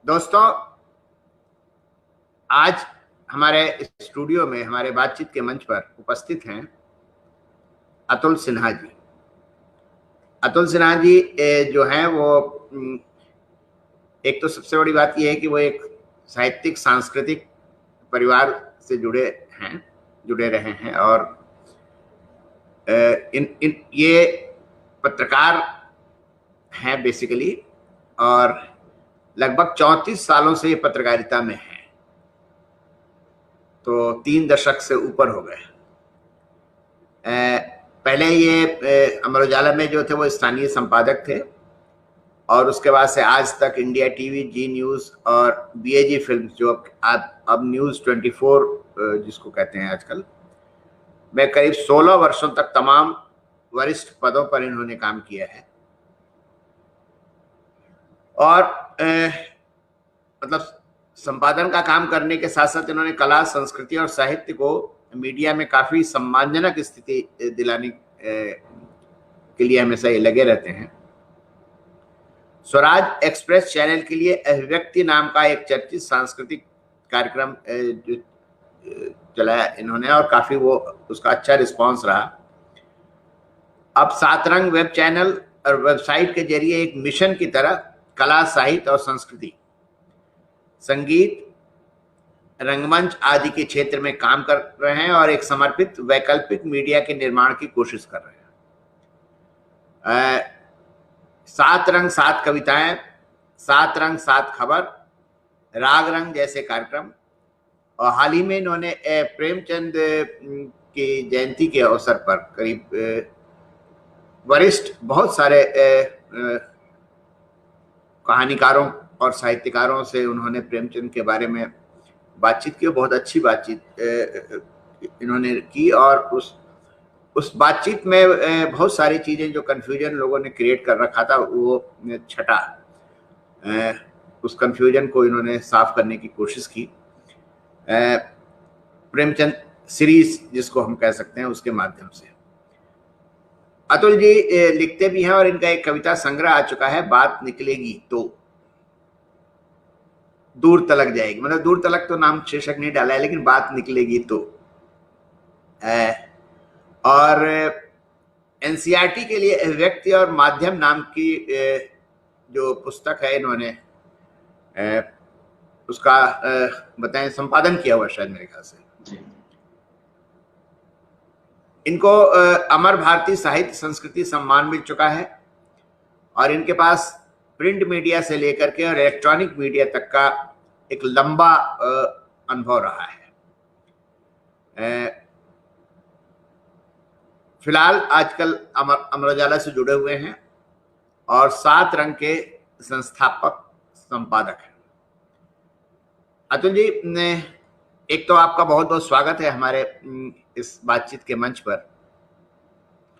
दोस्तों, आज हमारे स्टूडियो में हमारे बातचीत के मंच पर उपस्थित हैं अतुल सिन्हा जी। अतुल सिन्हा जी जो हैं वो एक तो सबसे बड़ी बात यह है कि वो एक साहित्यिक सांस्कृतिक परिवार से जुड़े रहे हैं और ये पत्रकार हैं बेसिकली, और लगभग 34 सालों से ये पत्रकारिता में हैं, तो 3 दशक से ऊपर हो गए। पहले ये अमर उजाला में जो थे वो स्थानीय संपादक थे, और उसके बाद से आज तक इंडिया टीवी, जी न्यूज़ और बीएजी फिल्म्स, जो अब न्यूज़ 24 जिसको कहते हैं आजकल, में करीब 16 वर्षों तक तमाम वरिष्ठ पदों पर इन्होंने काम किया है। और मतलब संपादन का काम करने के साथ साथ इन्होंने कला, संस्कृति और साहित्य को मीडिया में काफी सम्मानजनक स्थिति दिलाने के लिए हमेशा ये लगे रहते हैं। स्वराज एक्सप्रेस चैनल के लिए अभिव्यक्ति नाम का एक चर्चित सांस्कृतिक कार्यक्रम जो चलाया इन्होंने, और काफी वो उसका अच्छा रिस्पांस रहा। अब 7 रंग वेब चैनल और वेबसाइट के जरिए एक मिशन की तरह कला, साहित्य और संस्कृति, संगीत, रंगमंच आदि के क्षेत्र में काम कर रहे हैं और एक समर्पित वैकल्पिक मीडिया के निर्माण की कोशिश कर रहे हैं। 7 रंग 7 कविताएं, 7 रंग 7 खबर, राग रंग जैसे कार्यक्रम, और हाल ही में इन्होंने प्रेमचंद की जयंती के अवसर पर करीब वरिष्ठ बहुत सारे कहानीकारों और साहित्यकारों से उन्होंने प्रेमचंद के बारे में बातचीत की। बहुत अच्छी बातचीत इन्होंने की, और उस बातचीत में बहुत सारी चीजें जो कन्फ्यूजन लोगों ने क्रिएट कर रखा था वो छटा, उस कन्फ्यूजन को इन्होंने साफ करने की कोशिश की। प्रेमचंद सीरीज जिसको हम कह सकते हैं, उसके माध्यम से अतुल जी लिखते भी हैं, और इनका एक कविता संग्रह आ चुका है, बात निकलेगी तो दूर तलक जाएगी। मतलब दूर तलक तो नाम शीर्षक नहीं डाला है, लेकिन बात निकलेगी तो। और एनसीईआरटी के लिए अभिव्यक्ति और माध्यम नाम की जो पुस्तक है, इन्होंने उसका बताएं संपादन किया हुआ शायद मेरे ख्याल से। इनको अमर भारतीय साहित्य संस्कृति सम्मान मिल चुका है, और इनके पास प्रिंट मीडिया से लेकर के और इलेक्ट्रॉनिक मीडिया तक का एक लंबा अनुभव रहा है। फिलहाल आजकल अमर उजाला से जुड़े हुए हैं और 7 रंग के संस्थापक संपादक हैं। अतुल जी, एक तो आपका बहुत बहुत स्वागत है हमारे इस बातचीत के मंच पर।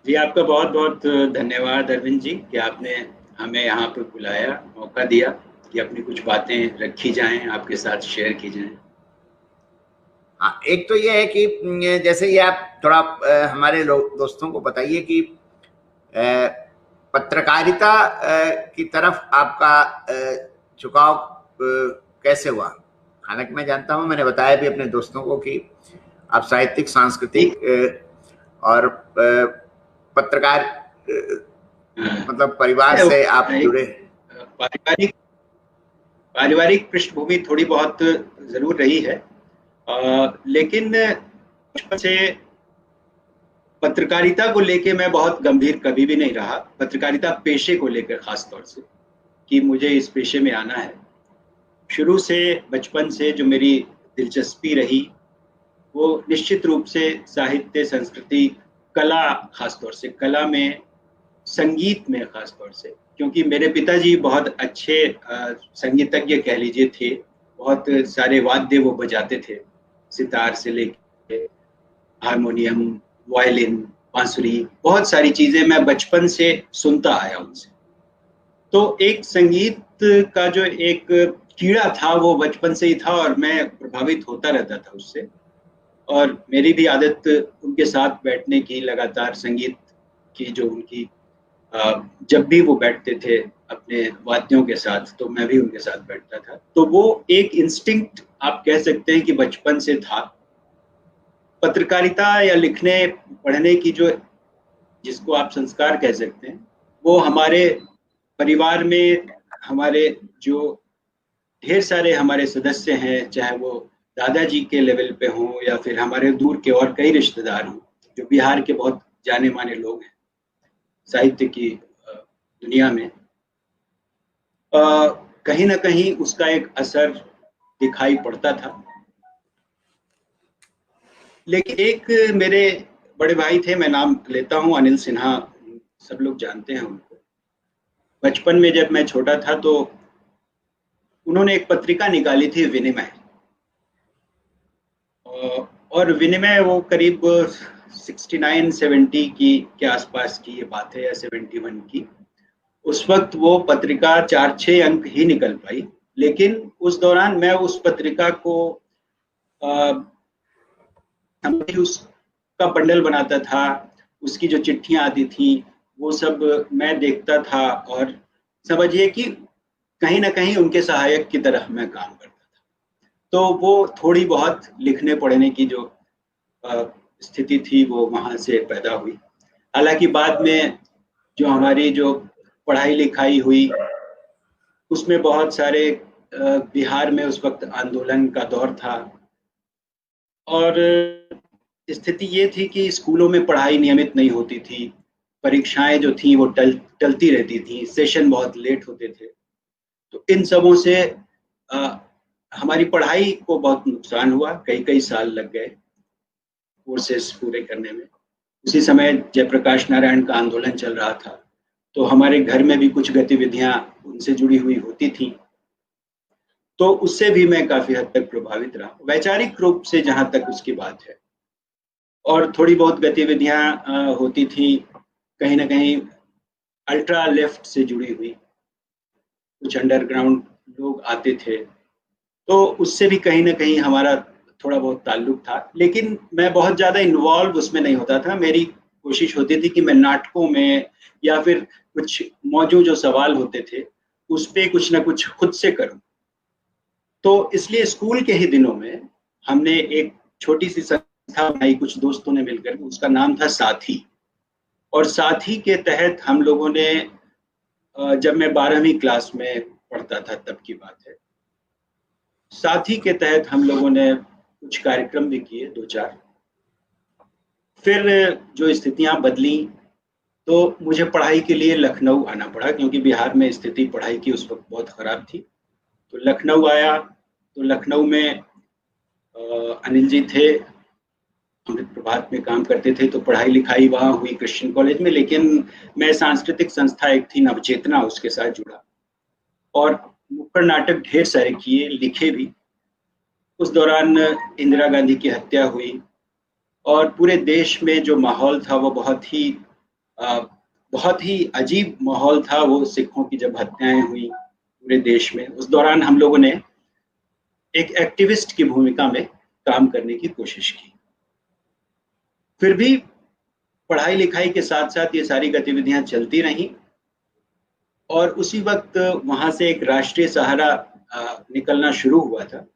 जी, आपका बहुत बहुत धन्यवाद अरविंद जी कि आपने हमें यहाँ पे बुलाया, मौका दिया कि अपनी कुछ बातें रखी जाएं, आपके साथ शेयर की जाएं। हाँ, एक तो ये है कि जैसे ये आप थोड़ा हमारे दोस्तों को बताइए कि पत्रकारिता की तरफ आपका झुकाव कैसे हुआ। हालांकि मैं जानता हूँ, मैंने बताया भी अपने दोस्तों को कि आप साहित्यिक, सांस्कृतिक और पत्रकार मतलब परिवार से आप जुड़े। पारिवारिक पृष्ठभूमि थोड़ी बहुत जरूर रही है, लेकिन बचपन से पत्रकारिता को लेके मैं बहुत गंभीर कभी भी नहीं रहा। पत्रकारिता पेशे को लेकर खास तौर से कि मुझे इस पेशे में आना है। शुरू से बचपन से जो मेरी दिलचस्पी रही वो निश्चित रूप से साहित्य, संस्कृति, कला, खास तौर से कला में, संगीत में खास तौर से, क्योंकि मेरे पिताजी बहुत अच्छे संगीतज्ञ कह लीजिए थे। बहुत सारे वाद्य वो बजाते थे, सितार से लेके हारमोनियम, वायलिन, बांसुरी, बहुत सारी चीजें मैं बचपन से सुनता आया उनसे। तो एक संगीत का जो एक कीड़ा था वो बचपन से ही था, और मैं प्रभावित होता रहता था उससे। और मेरी भी आदत उनके साथ बैठने की, लगातार संगीत की जो उनकी जब भी वो बैठते थे अपने वाद्यों के साथ तो मैं भी उनके साथ बैठता था। तो वो एक इंस्टिंक्ट आप कह सकते हैं कि बचपन से था। पत्रकारिता या लिखने पढ़ने की जो, जिसको आप संस्कार कह सकते हैं, वो हमारे परिवार में हमारे जो ढेर सारे हमारे सदस्य हैं, चाहे वो दादाजी के लेवल पे हों या फिर हमारे दूर के और कई रिश्तेदार हों जो बिहार के बहुत जाने माने लोग हैं साहित्य की दुनिया में, कहीं ना कहीं उसका एक असर दिखाई पड़ता था। लेकिन एक मेरे बड़े भाई थे, मैं नाम लेता हूं, अनिल सिन्हा, सब लोग जानते हैं उनको। बचपन में जब मैं छोटा था तो उन्होंने एक पत्रिका निकाली थी, विनिमय। और विनिमय वो करीब 69-70 की के आसपास की ये बात है, या 71 की। उस वक्त वो पत्रिका 4-6 अंक ही निकल पाई, लेकिन उस दौरान मैं उस पत्रिका को उसका बंडल बनाता था, उसकी जो चिट्ठियां आती थी वो सब मैं देखता था, और समझिए कि कहीं ना कहीं उनके सहायक की तरह मैं काम करता था। तो वो थोड़ी बहुत लिखने पढ़ने की जो स्थिति थी वो वहां से पैदा हुई। हालांकि बाद में जो हमारी जो पढ़ाई लिखाई हुई उसमें बहुत सारे बिहार में उस वक्त आंदोलन का दौर था, और स्थिति ये थी कि स्कूलों में पढ़ाई नियमित नहीं होती थी, परीक्षाएं जो थी वो टलती रहती थी, सेशन बहुत लेट होते थे। तो इन सबों से हमारी पढ़ाई को बहुत नुकसान हुआ, कई कई साल लग गए कोर्सेस पूरे करने में। उसी समय जयप्रकाश नारायण का आंदोलन चल रहा था, तो हमारे घर में भी कुछ गतिविधियां उनसे जुड़ी हुई होती थी, तो उससे भी मैं काफी हद तक प्रभावित रहा, वैचारिक रूप से जहां तक उसकी बात है। और थोड़ी बहुत गतिविधियां होती थी कहीं ना कहीं अल्ट्रा लेफ्ट से जुड़ी हुई, कुछ अंडरग्राउंड लोग आते थे, तो उससे भी कहीं ना कहीं हमारा थोड़ा बहुत ताल्लुक था। लेकिन मैं बहुत ज्यादा इन्वॉल्व उसमें नहीं होता था। मेरी कोशिश होती थी कि मैं नाटकों में या फिर कुछ मौजूद जो सवाल होते थे उस पर कुछ ना कुछ खुद से करूं। तो इसलिए स्कूल के ही दिनों में हमने एक छोटी सी संस्था बनाई कुछ दोस्तों ने मिलकर, उसका नाम था साथी। और साथी के तहत हम लोगों ने, जब मैं 12वीं क्लास में पढ़ता था तब की बात है, साथी के तहत हम लोगों ने कुछ कार्यक्रम भी किए 2-4। फिर जो स्थितियां बदली तो मुझे पढ़ाई के लिए लखनऊ आना पड़ा, क्योंकि बिहार में स्थिति पढ़ाई की उस वक्त बहुत खराब थी। तो लखनऊ आया, तो लखनऊ में अनिल जी थे, अमृत प्रभात में काम करते थे, तो पढ़ाई लिखाई वहाँ हुई क्रिश्चियन कॉलेज में। लेकिन मैं सांस्कृतिक संस्था एक थी नवचेतना, उसके साथ जुड़ा और नुक्कड़ नाटक ढेर सारे किए, लिखे भी। उस दौरान इंदिरा गांधी की हत्या हुई और पूरे देश में जो माहौल था वो बहुत ही अजीब माहौल था। वो सिखों की जब हत्याएं हुई पूरे देश में, उस दौरान हम लोगों ने एक एक्टिविस्ट की भूमिका में काम करने की कोशिश की। फिर भी पढ़ाई लिखाई के साथ साथ ये सारी गतिविधियां चलती रहीं, और उसी वक्त वहां से एक राष्ट्रीय सहारा निकलना शुरू हुआ था।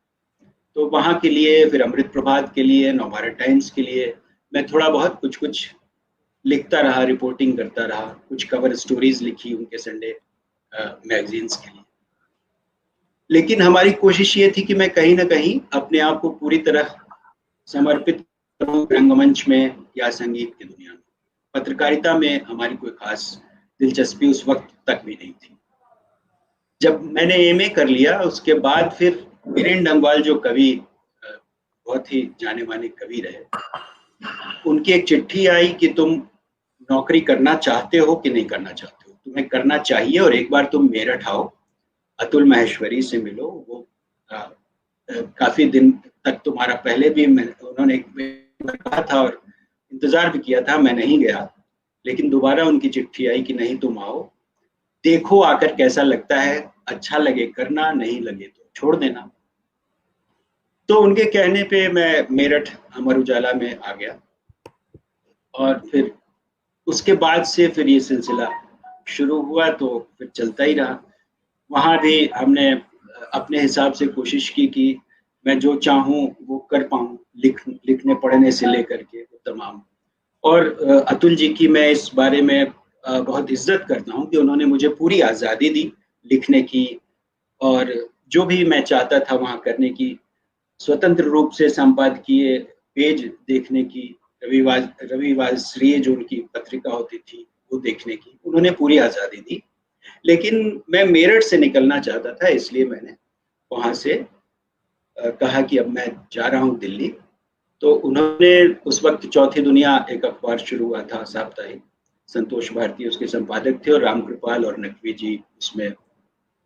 तो वहां के लिए, फिर अमृत प्रभात के लिए, नवभारत टाइम्स के लिए मैं थोड़ा बहुत कुछ कुछ लिखता रहा, रिपोर्टिंग करता रहा, कुछ कवर स्टोरीज लिखी उनके संडे मैगजीन्स के लिए। लेकिन हमारी कोशिश ये थी कि मैं कहीं ना कहीं अपने आप को पूरी तरह समर्पित करूं रंगमंच में या संगीत की दुनिया में। पत्रकारिता में हमारी कोई खास दिलचस्पी उस वक्त तक भी नहीं थी। जब मैंने एमए कर लिया उसके बाद फिर वीरेन डंगवाल जो कवि, बहुत ही जाने माने कवि रहे, उनकी एक चिट्ठी आई कि तुम नौकरी करना चाहते हो कि नहीं करना चाहते हो, तुम्हें करना चाहिए और एक बार तुम मेरठ आओ, अतुल महेश्वरी से मिलो। वो काफी दिन तक तुम्हारा पहले भी उन्होंने कहा था और इंतजार भी किया था, मैं नहीं गया। लेकिन दोबारा उनकी चिट्ठी आई कि नहीं तुम आओ, देखो आकर कैसा लगता है, अच्छा लगे करना, नहीं लगे तो छोड़ देना। तो उनके कहने पे मैं मेरठ अमर उजाला में आ गया, और फिर उसके बाद से फिर ये सिलसिला शुरू हुआ तो फिर चलता ही रहा। वहाँ भी हमने अपने हिसाब से कोशिश की कि मैं जो चाहूँ वो कर पाऊँ, लिखने पढ़ने से लेकर के वो तमाम। और अतुल जी की मैं इस बारे में बहुत इज्जत करता हूँ कि उन्होंने मुझे पूरी आज़ादी दी लिखने की, और जो भी मैं चाहता था वहाँ करने की, स्वतंत्र रूप से संपादकीय पेज देखने की, रविवार श्री जो उनकी पत्रिका होती थी वो देखने की उन्होंने पूरी आज़ादी दी। लेकिन मैं मेरठ से निकलना चाहता था, इसलिए मैंने वहाँ से कहा कि अब मैं जा रहा हूँ दिल्ली। तो उन्होंने उस वक्त चौथी दुनिया एक अखबार शुरू हुआ था साप्ताहिक, संतोष भारती उसके संपादक थे और रामकृपाल और नकवी जी उसमें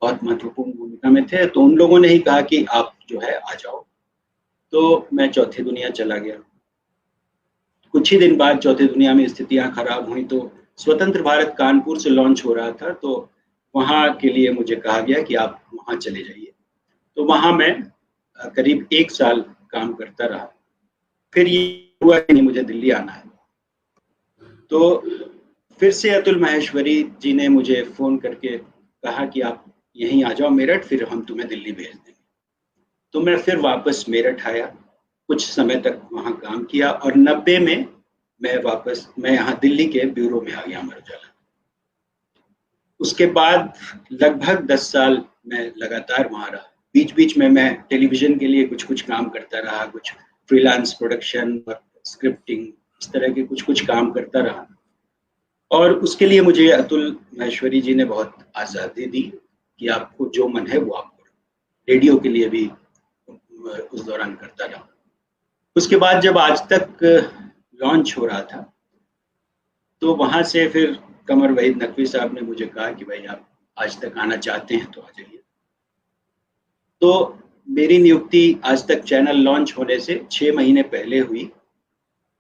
बहुत महत्वपूर्ण भूमिका में थे। तो उन लोगों ने ही कहा कि आप जो है आ जाओ। तो मैं चौथी दुनिया चला गया। कुछ ही दिन बाद चौथी दुनिया में स्थितियां खराब हुई, तो स्वतंत्र भारत कानपुर से लॉन्च हो रहा था, तो वहां के लिए मुझे कहा गया कि आप वहां चले जाइए। तो वहां मैं करीब 1 साल काम करता रहा। फिर ये हुआ कि नहीं, मुझे दिल्ली आना है। तो फिर से अतुल माहेश्वरी जी ने मुझे फोन करके कहा कि आप यहीं आ जाओ मेरठ, फिर हम तुम्हें दिल्ली भेज देंगे। तो मैं फिर वापस मेरठ आया, कुछ समय तक वहां काम किया, और 90 में मैं यहाँ दिल्ली के ब्यूरो में आ गया अमर उजाला। उसके बाद लगभग 10 साल मैं लगातार वहां रहा। बीच बीच में मैं टेलीविजन के लिए कुछ कुछ काम करता रहा, कुछ फ्रीलांस प्रोडक्शन और स्क्रिप्टिंग, इस तरह के कुछ कुछ काम करता रहा। और उसके लिए मुझे अतुल माहेश्वरी जी ने बहुत आज़ादी दी कि आपको जो मन है वो आप करो। रेडियो के लिए भी उस दौरान करता रहा। उसके बाद जब आज तक लॉन्च हो रहा था, तो वहां से फिर कमर वहीद नकवी साहब ने मुझे कहा कि भाई आप आज तक आना चाहते हैं तो आ जाइए। तो मेरी नियुक्ति आज तक चैनल लॉन्च होने से 6 महीने पहले हुई,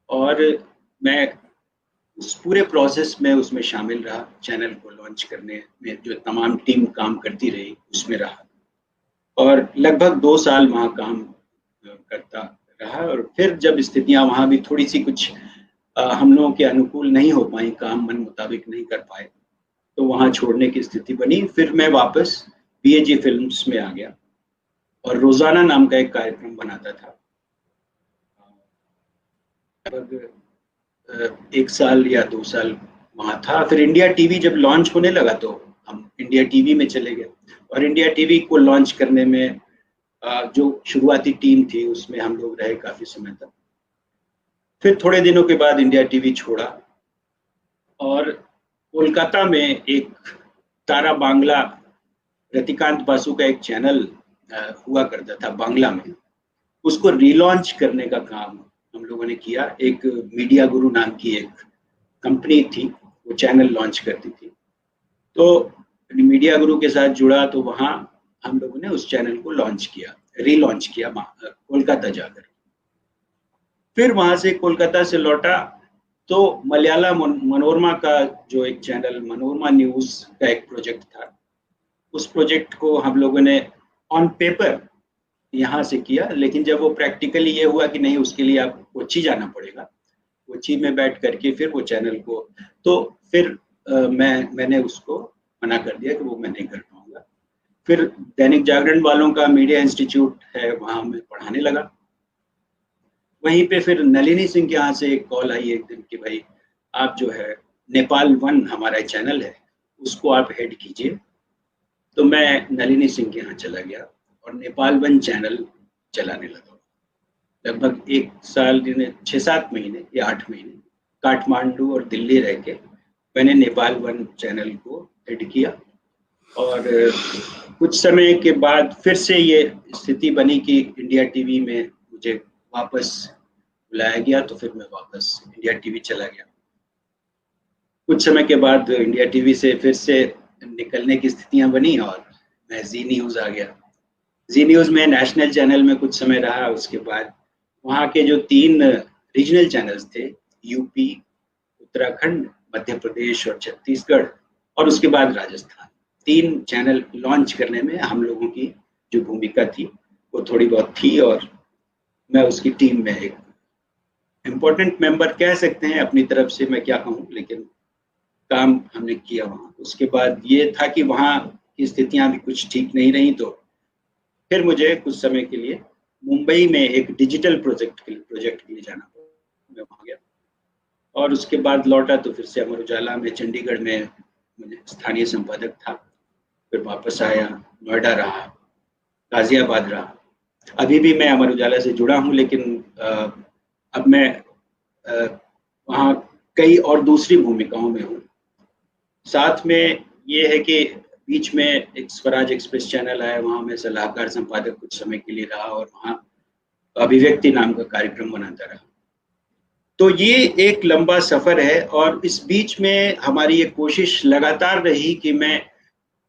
और मैं उस पूरे प्रोसेस में उसमें शामिल रहा। चैनल को लॉन्च करने में जो तमाम टीम काम करती रही उसमें रहा, और लगभग 2 साल वहाँ काम करता रहा। और फिर जब स्थितियां वहाँ भी थोड़ी सी कुछ हम लोगों के अनुकूल नहीं हो पाई, काम मन मुताबिक नहीं कर पाए, तो वहाँ छोड़ने की स्थिति बनी। फिर मैं वापस बीएजी फिल्म्स में आ गया, और रोजाना नाम का एक कार्यक्रम बनाता था। लगभग 1 साल या 2 साल वहाँ था। फिर इंडिया टीवी जब लॉन्च होने लगा तो हम इंडिया टीवी में चले गए, और इंडिया टीवी को लॉन्च करने में जो शुरुआती टीम थी उसमें हम लोग रहे काफी समय तक। फिर थोड़े दिनों के बाद इंडिया टीवी छोड़ा, और कोलकाता में एक तारा बांग्ला, रतिकांत बासु का एक चैनल हुआ करता था बांग्ला में, उसको रीलॉन्च करने का काम हम लोगों ने किया। एक मीडिया गुरु नाम की एक कंपनी थी, वो चैनल लॉन्च करती थी। तो मीडिया गुरु के साथ जुड़ा, तो वहाँ हम लोगों ने उस चैनल को लॉन्च किया, रीलॉन्च किया कोलकाता जाकर। फिर वहां से कोलकाता से लौटा, तो मलयाला मनोरमा का जो एक चैनल, मनोरमा न्यूज का एक प्रोजेक्ट था, उस प्रोजेक्ट को हम लोगों ने ऑन पेपर यहाँ से किया। लेकिन जब वो प्रैक्टिकली ये हुआ कि नहीं, उसके लिए आप कोच्चि जाना पड़ेगा, कोच्चि में बैठ करके फिर वो चैनल को, तो फिर मैंने उसको मना कर दिया कि वो मैं नहीं कर पाऊंगा। फिर दैनिक जागरण वालों का मीडिया इंस्टीट्यूट है, वहां मैं पढ़ाने लगा। वहीं पे फिर नलिनी सिंह के यहाँ से एक कॉल आई एक दिन कि भाई आप जो है नेपाल वन हमारा चैनल है, उसको आप हेड कीजिए। तो मैं नलिनी सिंह के यहाँ चला गया और नेपाल वन चैनल चलाने लगा। लगभग 1 साल, 6-7 महीने या 8 महीने काठमांडू और दिल्ली रह के मैंने नेपाल वन चैनल को हेड किया। और कुछ समय के बाद फिर से ये स्थिति बनी कि इंडिया टीवी में मुझे वापस बुलाया गया, तो फिर मैं वापस इंडिया टीवी चला गया। कुछ समय के बाद इंडिया टीवी से फिर से निकलने की स्थितियां बनी और मैं जी न्यूज आ गया। जी न्यूज में नेशनल चैनल में कुछ समय रहा। उसके बाद वहाँ के जो 3 रीजनल चैनल्स थे, यूपी, उत्तराखंड, मध्य प्रदेश और छत्तीसगढ़, और उसके बाद राजस्थान, 3 चैनल लॉन्च करने में हम लोगों की जो भूमिका थी वो थोड़ी बहुत थी, और मैं उसकी टीम में एक इम्पोर्टेंट मेंबर कह सकते हैं। अपनी तरफ से मैं क्या कहूँ, लेकिन काम हमने किया वहाँ। उसके बाद ये था कि वहाँ की स्थितियाँ भी कुछ ठीक नहीं रही, तो फिर मुझे कुछ समय के लिए मुंबई में एक डिजिटल प्रोजेक्ट के लिए जाना पड़ा। मैं वहाँ गया और उसके बाद लौटा तो फिर से अमर उजाला में चंडीगढ़ में मुझे स्थानीय संपादक था। फिर वापस आया, नोएडा रहा, गाजियाबाद रहा। अभी भी मैं अमर उजाला से जुड़ा हूँ, लेकिन अब मैं वहाँ कई और दूसरी भूमिकाओं में हूँ। साथ में ये है कि बीच में एक स्वराज एक्सप्रेस चैनल आया, वहाँ मैं सलाहकार संपादक कुछ समय के लिए रहा और वहाँ अभिव्यक्ति नाम का कार्यक्रम बनाता रहा। तो ये एक लंबा सफर है और इस बीच में हमारी ये कोशिश लगातार रही कि मैं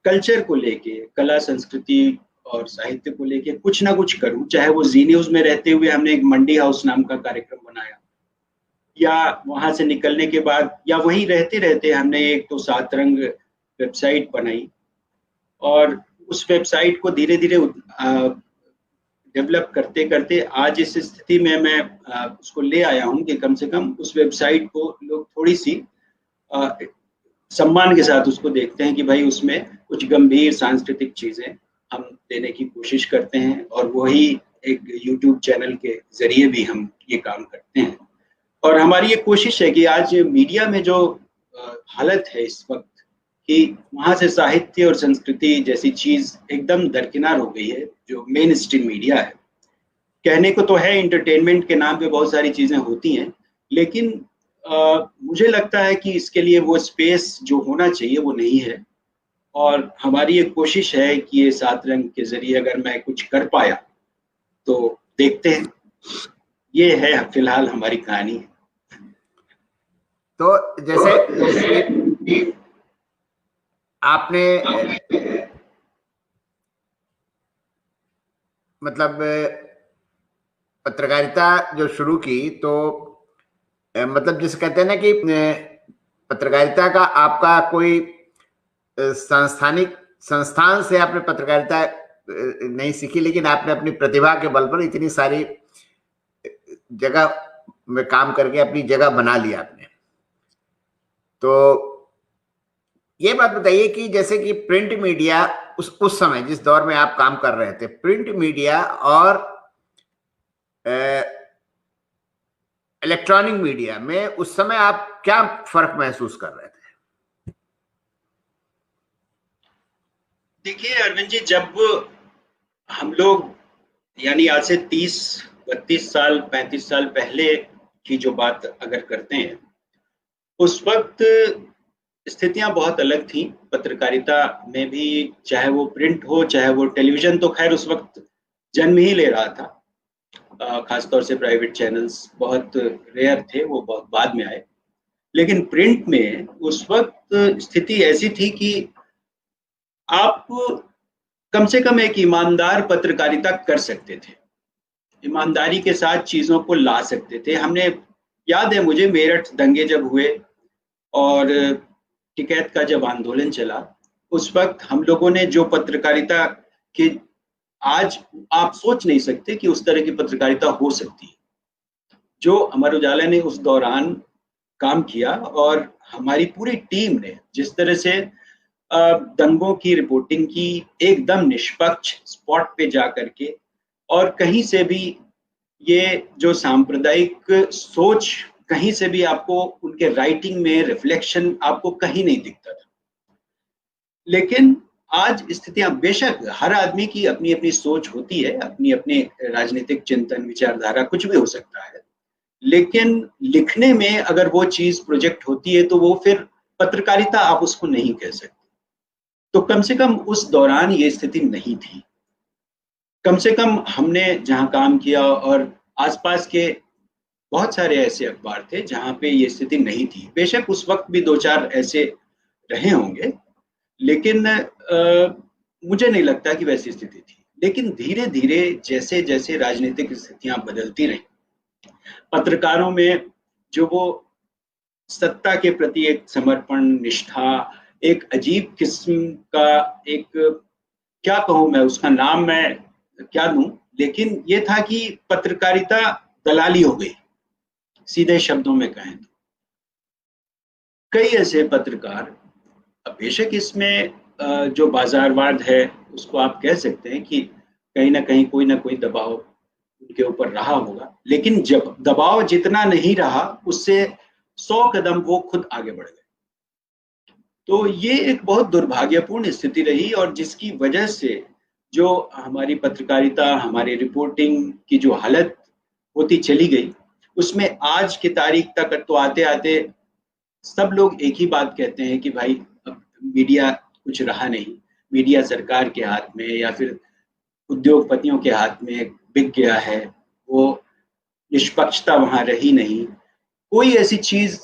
कल्चर को लेके, कला संस्कृति और साहित्य को लेके कुछ ना कुछ करूं। चाहे वो जी न्यूज में रहते हुए हमने एक मंडी हाउस नाम का कार्यक्रम बनाया, या वहां से निकलने के बाद, या वहीं रहते रहते हमने एक तो सातरंग वेबसाइट बनाई और उस वेबसाइट को धीरे धीरे डेवलप करते करते आज इस स्थिति में मैं उसको ले आया हूं कि कम से कम उस वेबसाइट को लोग थोड़ी सी सम्मान के साथ उसको देखते हैं कि भाई उसमें कुछ गंभीर सांस्कृतिक चीजें हम देने की कोशिश करते हैं, और वही एक यूट्यूब चैनल के जरिए भी हम ये काम करते हैं। और हमारी ये कोशिश है कि आज मीडिया में जो हालत है इस वक्त, कि वहां से साहित्य और संस्कृति जैसी चीज एकदम दरकिनार हो गई है। जो मेन स्ट्रीम मीडिया है, कहने को तो है एंटरटेनमेंट के नाम पे बहुत सारी चीजें होती हैं, लेकिन मुझे लगता है कि इसके लिए वो स्पेस जो होना चाहिए वो नहीं है। और हमारी ये कोशिश है कि ये सात रंग के जरिए अगर मैं कुछ कर पाया तो देखते हैं। ये है फिलहाल हमारी कहानी। तो जैसे आपने मतलब पत्रकारिता जो शुरू की, तो मतलब जिसे कहते हैं ना कि पत्रकारिता का आपका कोई संस्थान से आपने पत्रकारिता नहीं सीखी, लेकिन आपने अपनी प्रतिभा के बल पर इतनी सारी जगह में काम करके अपनी जगह बना लिया आपने। तो ये बात बताइए कि जैसे कि प्रिंट मीडिया उस समय जिस दौर में आप काम कर रहे थे, प्रिंट मीडिया और इलेक्ट्रॉनिक मीडिया में उस समय आप क्या फर्क महसूस कर रहे थे? देखिए अरविंद जी, जब हम लोग यानी आज से 30, 32 साल, 35 साल पहले की जो बात अगर करते हैं, उस वक्त स्थितियां बहुत अलग थी पत्रकारिता में भी। चाहे वो प्रिंट हो, चाहे वो टेलीविजन, तो खैर उस वक्त जन्म ही ले रहा था। खासतौर से प्राइवेट चैनल्स बहुत रेयर थे, वो बहुत बाद में आए। लेकिन प्रिंट में उस वक्त स्थिति ऐसी थी कि आप कम से कम एक ईमानदार पत्रकारिता कर सकते थे, ईमानदारी के साथ चीजों को ला सकते थे। हमने, याद है मुझे, मेरठ दंगे जब हुए और टिकैत का जब आंदोलन चला, उस वक्त हम लोगों ने जो पत्रकारिता की, आज आप सोच नहीं सकते कि उस तरह की पत्रकारिता हो सकती है जो अमर उजाला ने उस दौरान काम किया। और हमारी पूरी टीम ने जिस तरह से दंगों की रिपोर्टिंग की, एकदम निष्पक्ष स्पॉट पे जा करके, और कहीं से भी ये जो सांप्रदायिक सोच, कहीं से भी आपको उनके राइटिंग में रिफ्लेक्शन आपको कहीं नहीं दिखता था। लेकिन आज स्थितियां, बेशक हर आदमी की अपनी अपनी सोच होती है, अपनी अपनी राजनीतिक चिंतन, विचारधारा, कुछ भी हो सकता है, लेकिन लिखने में अगर वो चीज प्रोजेक्ट होती है तो वो फिर पत्रकारिता आप उसको नहीं कह सकते। तो कम से कम उस दौरान ये स्थिति नहीं थी। कम से कम हमने जहां काम किया, और आसपास के बहुत सारे ऐसे अखबार थे जहां पे ये स्थिति नहीं थी। बेशक उस वक्त भी 2-4 ऐसे रहे होंगे, लेकिन मुझे नहीं लगता कि वैसी स्थिति थी। लेकिन धीरे धीरे जैसे जैसे राजनीतिक स्थितियां बदलती रही, पत्रकारों में जो वो सत्ता के प्रति एक समर्पण, निष्ठा, एक अजीब किस्म का एक, क्या कहूं मैं, उसका नाम मैं क्या दूं, लेकिन ये था कि पत्रकारिता दलाली हो गई, सीधे शब्दों में कहें तो। कई ऐसे पत्रकार, बेशक इसमें जो बाजारवाद है उसको आप कह सकते हैं कि कहीं ना कोई दबाव उनके ऊपर रहा होगा, लेकिन जब दबाव जितना नहीं रहा उससे 100 कदम वो खुद आगे बढ़ गए। तो ये एक बहुत दुर्भाग्यपूर्ण स्थिति रही, और जिसकी वजह से जो हमारी पत्रकारिता, हमारी रिपोर्टिंग की जो हालत होती चली गई, उसमें आज की तारीख तक तो आते आते सब लोग एक ही बात कहते हैं कि भाई अब मीडिया कुछ रहा नहीं, मीडिया सरकार के हाथ में या फिर उद्योगपतियों के हाथ में बिक गया है, वो निष्पक्षता वहां रही नहीं, कोई ऐसी चीज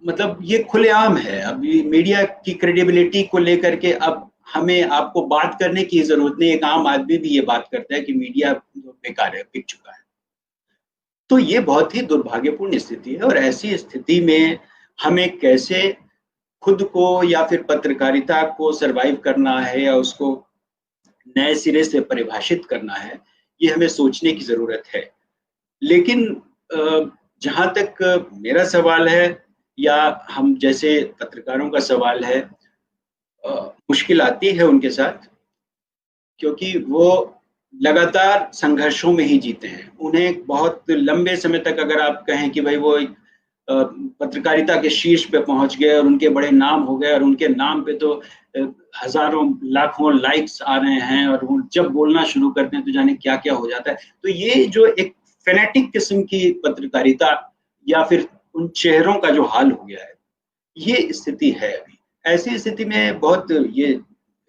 मतलब ये खुलेआम है। अब ये मीडिया की क्रेडिबिलिटी को लेकर के अब हमें आपको बात करने की जरूरत नहीं, एक आम आदमी भी ये बात करता है कि मीडिया बेकार है, बिक चुका है। तो ये बहुत ही दुर्भाग्यपूर्ण स्थिति है, और ऐसी स्थिति में हमें कैसे खुद को या फिर पत्रकारिता को सरवाइव करना है या उसको नए सिरे से परिभाषित करना है, ये हमें सोचने की जरूरत है। लेकिन जहां तक मेरा सवाल है या हम जैसे पत्रकारों का सवाल है, मुश्किल आती है उनके साथ, क्योंकि वो लगातार संघर्षों में ही जीते हैं। उन्हें बहुत लंबे समय तक अगर आप कहें कि भाई वो पत्रकारिता के शीर्ष पे पहुंच गए और उनके बड़े नाम हो गए और उनके नाम पे तो हजारों लाखों लाइक्स आ रहे हैं, और वो जब बोलना शुरू करते हैं तो जाने क्या क्या हो जाता है। तो ये जो एक फेनेटिक किस्म की पत्रकारिता या फिर उन चेहरों का जो हाल हो गया है, ये स्थिति है अभी। ऐसी स्थिति में बहुत ये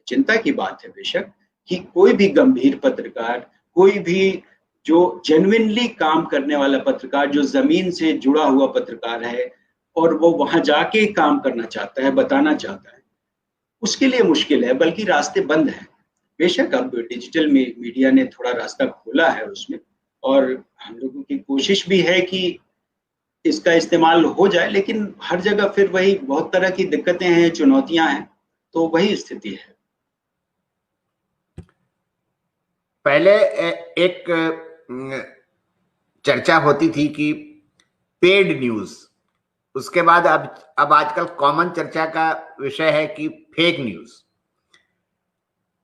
चिंता की बात है बेशक कि कोई भी गंभीर पत्रकार, कोई भी जो जेन्युइनली काम करने वाला पत्रकार, जो जमीन से जुड़ा हुआ पत्रकार है और वो वहां जाके काम करना चाहता है, बताना चाहता है, उसके लिए मुश्किल है, बल्कि रास्ते बंद हैं। बेशक अब डिजिटल मीडिया ने थोड़ा रास्ता खोला है उसमें, और हम लोगों की कोशिश भी है कि इसका इस्तेमाल हो जाए, लेकिन हर जगह फिर वही बहुत तरह की दिक्कतें हैं, चुनौतियां हैं, तो वही स्थिति है। पहले एक चर्चा होती थी कि पेड न्यूज, उसके बाद अब आजकल कॉमन चर्चा का विषय है कि फेक न्यूज।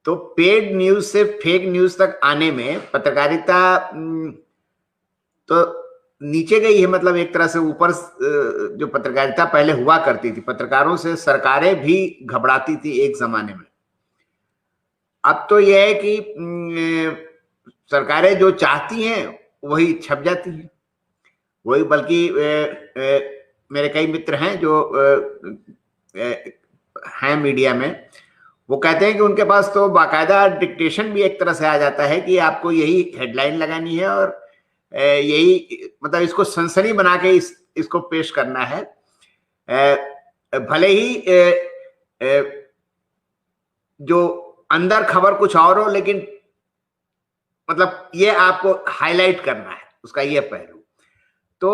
तो पेड न्यूज से फेक न्यूज तक आने में पत्रकारिता तो नीचे गई है, मतलब एक तरह से ऊपर जो पत्रकारिता पहले हुआ करती थी, पत्रकारों से सरकारें भी घबराती थी एक जमाने में। अब तो यह है कि सरकारें जो चाहती हैं वही छप जाती हैं, वही, बल्कि मेरे कई मित्र हैं जो हैं मीडिया में, वो कहते हैं कि उनके पास तो बाकायदा डिक्टेशन भी एक तरह से आ जाता है कि आपको यही हेडलाइन लगानी है और यही, मतलब इसको सनसनी बना के इसको पेश करना है। भले ही जो अंदर खबर कुछ और हो, लेकिन मतलब ये आपको हाईलाइट करना है उसका ये पहलू। तो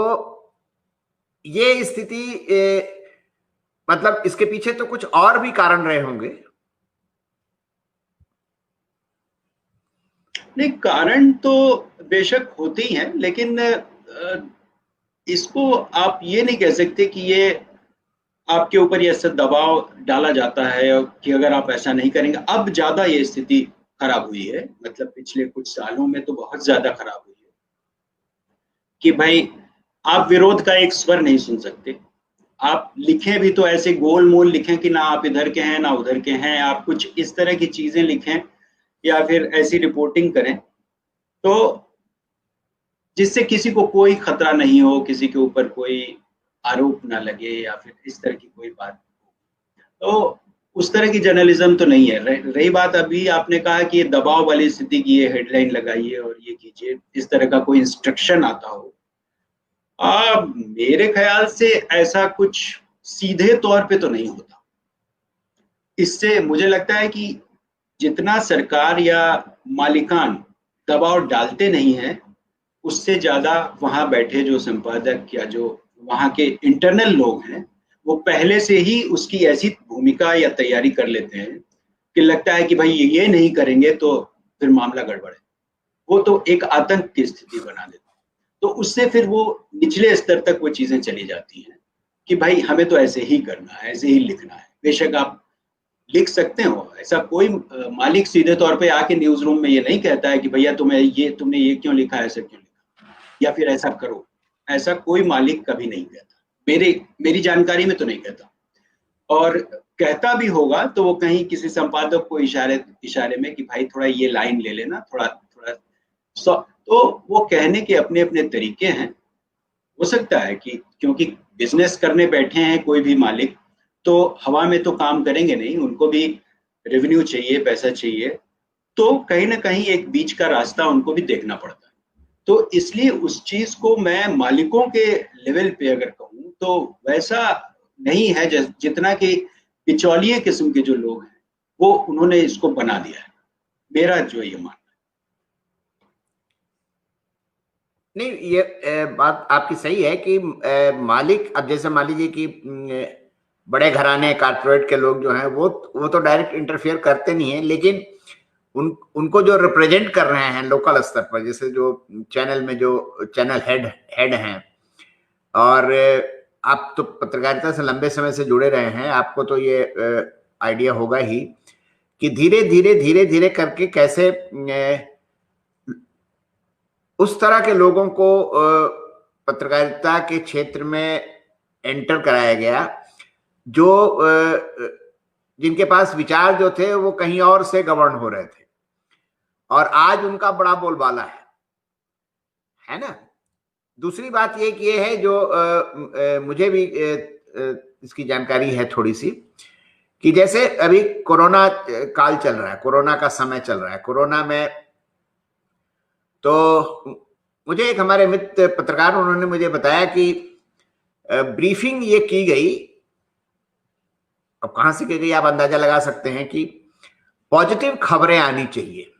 ये स्थिति मतलब इसके पीछे तो कुछ और भी कारण रहे होंगे। नहीं, कारण तो बेशक होते ही हैं, लेकिन इसको आप ये नहीं कह सकते कि ये आपके ऊपर ये ऐसा दबाव डाला जाता है कि अगर आप ऐसा नहीं करेंगे। अब ज्यादा ये स्थिति खराब हुई है, मतलब पिछले कुछ सालों में तो बहुत ज्यादा खराब हुई है कि भाई आप विरोध का एक स्वर नहीं सुन सकते। आप लिखें भी तो ऐसे गोल मोल लिखें कि ना आप इधर के हैं ना उधर के हैं, आप कुछ इस तरह की चीजें लिखें या फिर ऐसी रिपोर्टिंग करें तो जिससे किसी को कोई खतरा नहीं हो, किसी के ऊपर कोई आरोप ना लगे या फिर इस तरह की कोई बात हो। तो उस तरह की जर्नलिज्म तो नहीं है। रही बात अभी आपने कहा कि ये दबाव वाली स्थिति की, ये हेडलाइन लगाइए और ये कीजिए, इस तरह का कोई इंस्ट्रक्शन आता हो, मेरे ख्याल से ऐसा कुछ सीधे तौर पे तो नहीं होता। इससे मुझे लगता है कि जितना सरकार या मालिकान दबाव डालते नहीं है, उससे ज्यादा वहां बैठे जो संपादक या जो वहां के इंटरनल लोग हैं, वो पहले से ही उसकी ऐसी भूमिका या तैयारी कर लेते हैं कि लगता है कि भाई ये नहीं करेंगे तो फिर मामला गड़बड़ है। वो तो एक आतंक की स्थिति बना देते हैं। तो उससे फिर वो निचले स्तर तक वो चीजें चली जाती हैं। कि भाई हमें तो ऐसे ही करना है, ऐसे ही लिखना है। बेशक आप लिख सकते हो, ऐसा कोई मालिक सीधे तौर पे आके न्यूज रूम में ये नहीं कहता है कि भैया तुमने ये क्यों लिखा, ऐसा क्यों लिखा, या फिर ऐसा करो। ऐसा कोई मालिक कभी नहीं कहता, मेरी जानकारी में तो नहीं कहता। और कहता भी होगा तो वो कहीं किसी संपादक को इशारे में कि भाई थोड़ा ये लाइन ले लेना, थोड़ा थोड़ा। तो वो कहने के अपने अपने तरीके हैं। हो सकता है कि क्योंकि बिजनेस करने बैठे हैं कोई भी मालिक, तो हवा में तो काम करेंगे नहीं, उनको भी रेवेन्यू चाहिए, पैसा चाहिए, तो कहीं ना कहीं एक बीच का रास्ता उनको भी देखना पड़ता है। तो इसलिए उस चीज को मैं मालिकों के लेवल पे अगर कहूँ तो वैसा नहीं है जितना कि बिचौलिए किस्म के जो लोग हैं वो उन्होंने इसको बना दिया है, मेरा जो ये मानना है। नहीं, ये बात आपकी सही है कि मालिक, अब जैसे मान लीजिए कि बड़े घराने कारपोरेट के लोग जो हैं वो तो डायरेक्ट इंटरफेयर करते नहीं है, लेकिन उनको जो रिप्रेजेंट कर रहे हैं लोकल स्तर पर, जैसे जो चैनल में जो चैनल हेड हैं, और आप तो पत्रकारिता से लंबे समय से जुड़े रहे हैं, आपको तो ये आइडिया होगा ही कि धीरे धीरे करके कैसे उस तरह के लोगों को पत्रकारिता के क्षेत्र में एंटर कराया गया जो जिनके पास विचार जो थे वो कहीं और से गवर्न हो रहे थे, और आज उनका बड़ा बोलबाला है ना। दूसरी बात ये है जो मुझे भी इसकी जानकारी है थोड़ी सी, कि जैसे अभी कोरोना काल चल रहा है, कोरोना का समय चल रहा है। कोरोना में तो मुझे एक हमारे मित्र पत्रकार, उन्होंने मुझे बताया कि ब्रीफिंग ये की गई, अब कहां से की गई आप अंदाजा लगा सकते हैं कि पॉजिटिव खबरें आनी चाहिए,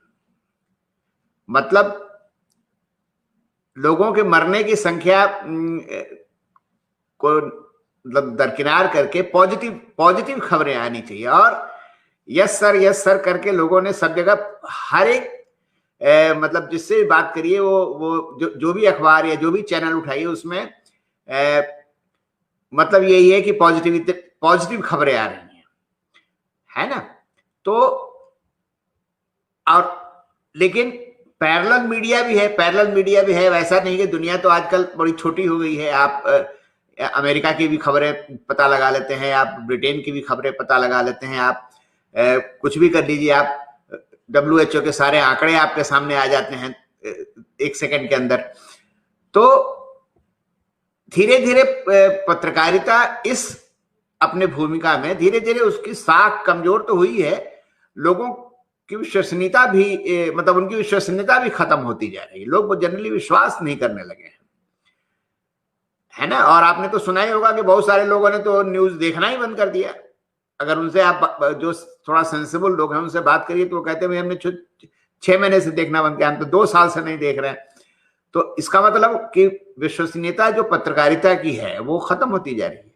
मतलब लोगों के मरने की संख्या को मतलब दरकिनार करके पॉजिटिव खबरें आनी चाहिए। और यस सर करके लोगों ने सब जगह, हर एक मतलब जिससे भी बात करिए, वो जो भी अखबार या जो भी चैनल उठाइए, उसमें मतलब यही है कि पॉजिटिव खबरें आ रही है ना। तो और लेकिन पैरेलल मीडिया भी है, वैसा नहीं कि दुनिया तो आजकल बड़ी छोटी हो गई है। आप अमेरिका की भी खबरें पता लगा लेते हैं, आप ब्रिटेन की भी खबरें पता लगा लेते हैं, आप कुछ भी कर लीजिए, आप WHO के सारे आंकड़े आपके सामने आ जाते हैं 1 सेकंड के अंदर। तो धीरे धीरे पत्रकारिता इस अपने भूमिका में धीरे धीरे उसकी साख कमजोर तो हुई है, लोगों की विश्वसनीयता भी मतलब उनकी विश्वसनीयता भी खत्म होती जा रही है, लोग जनरली विश्वास नहीं करने लगे हैं, है ना। और आपने तो सुना ही होगा कि बहुत सारे लोगों ने तो न्यूज देखना ही बंद कर दिया। अगर उनसे आप जो थोड़ा सेंसिबल लोग हैं उनसे बात करिए तो वो कहते हैं हमने 6 महीने से देखना बंद किया, हम तो 2 साल से नहीं देख रहे हैं। तो इसका मतलब कि विश्वसनीयता जो पत्रकारिता की है वो खत्म होती जा रही है।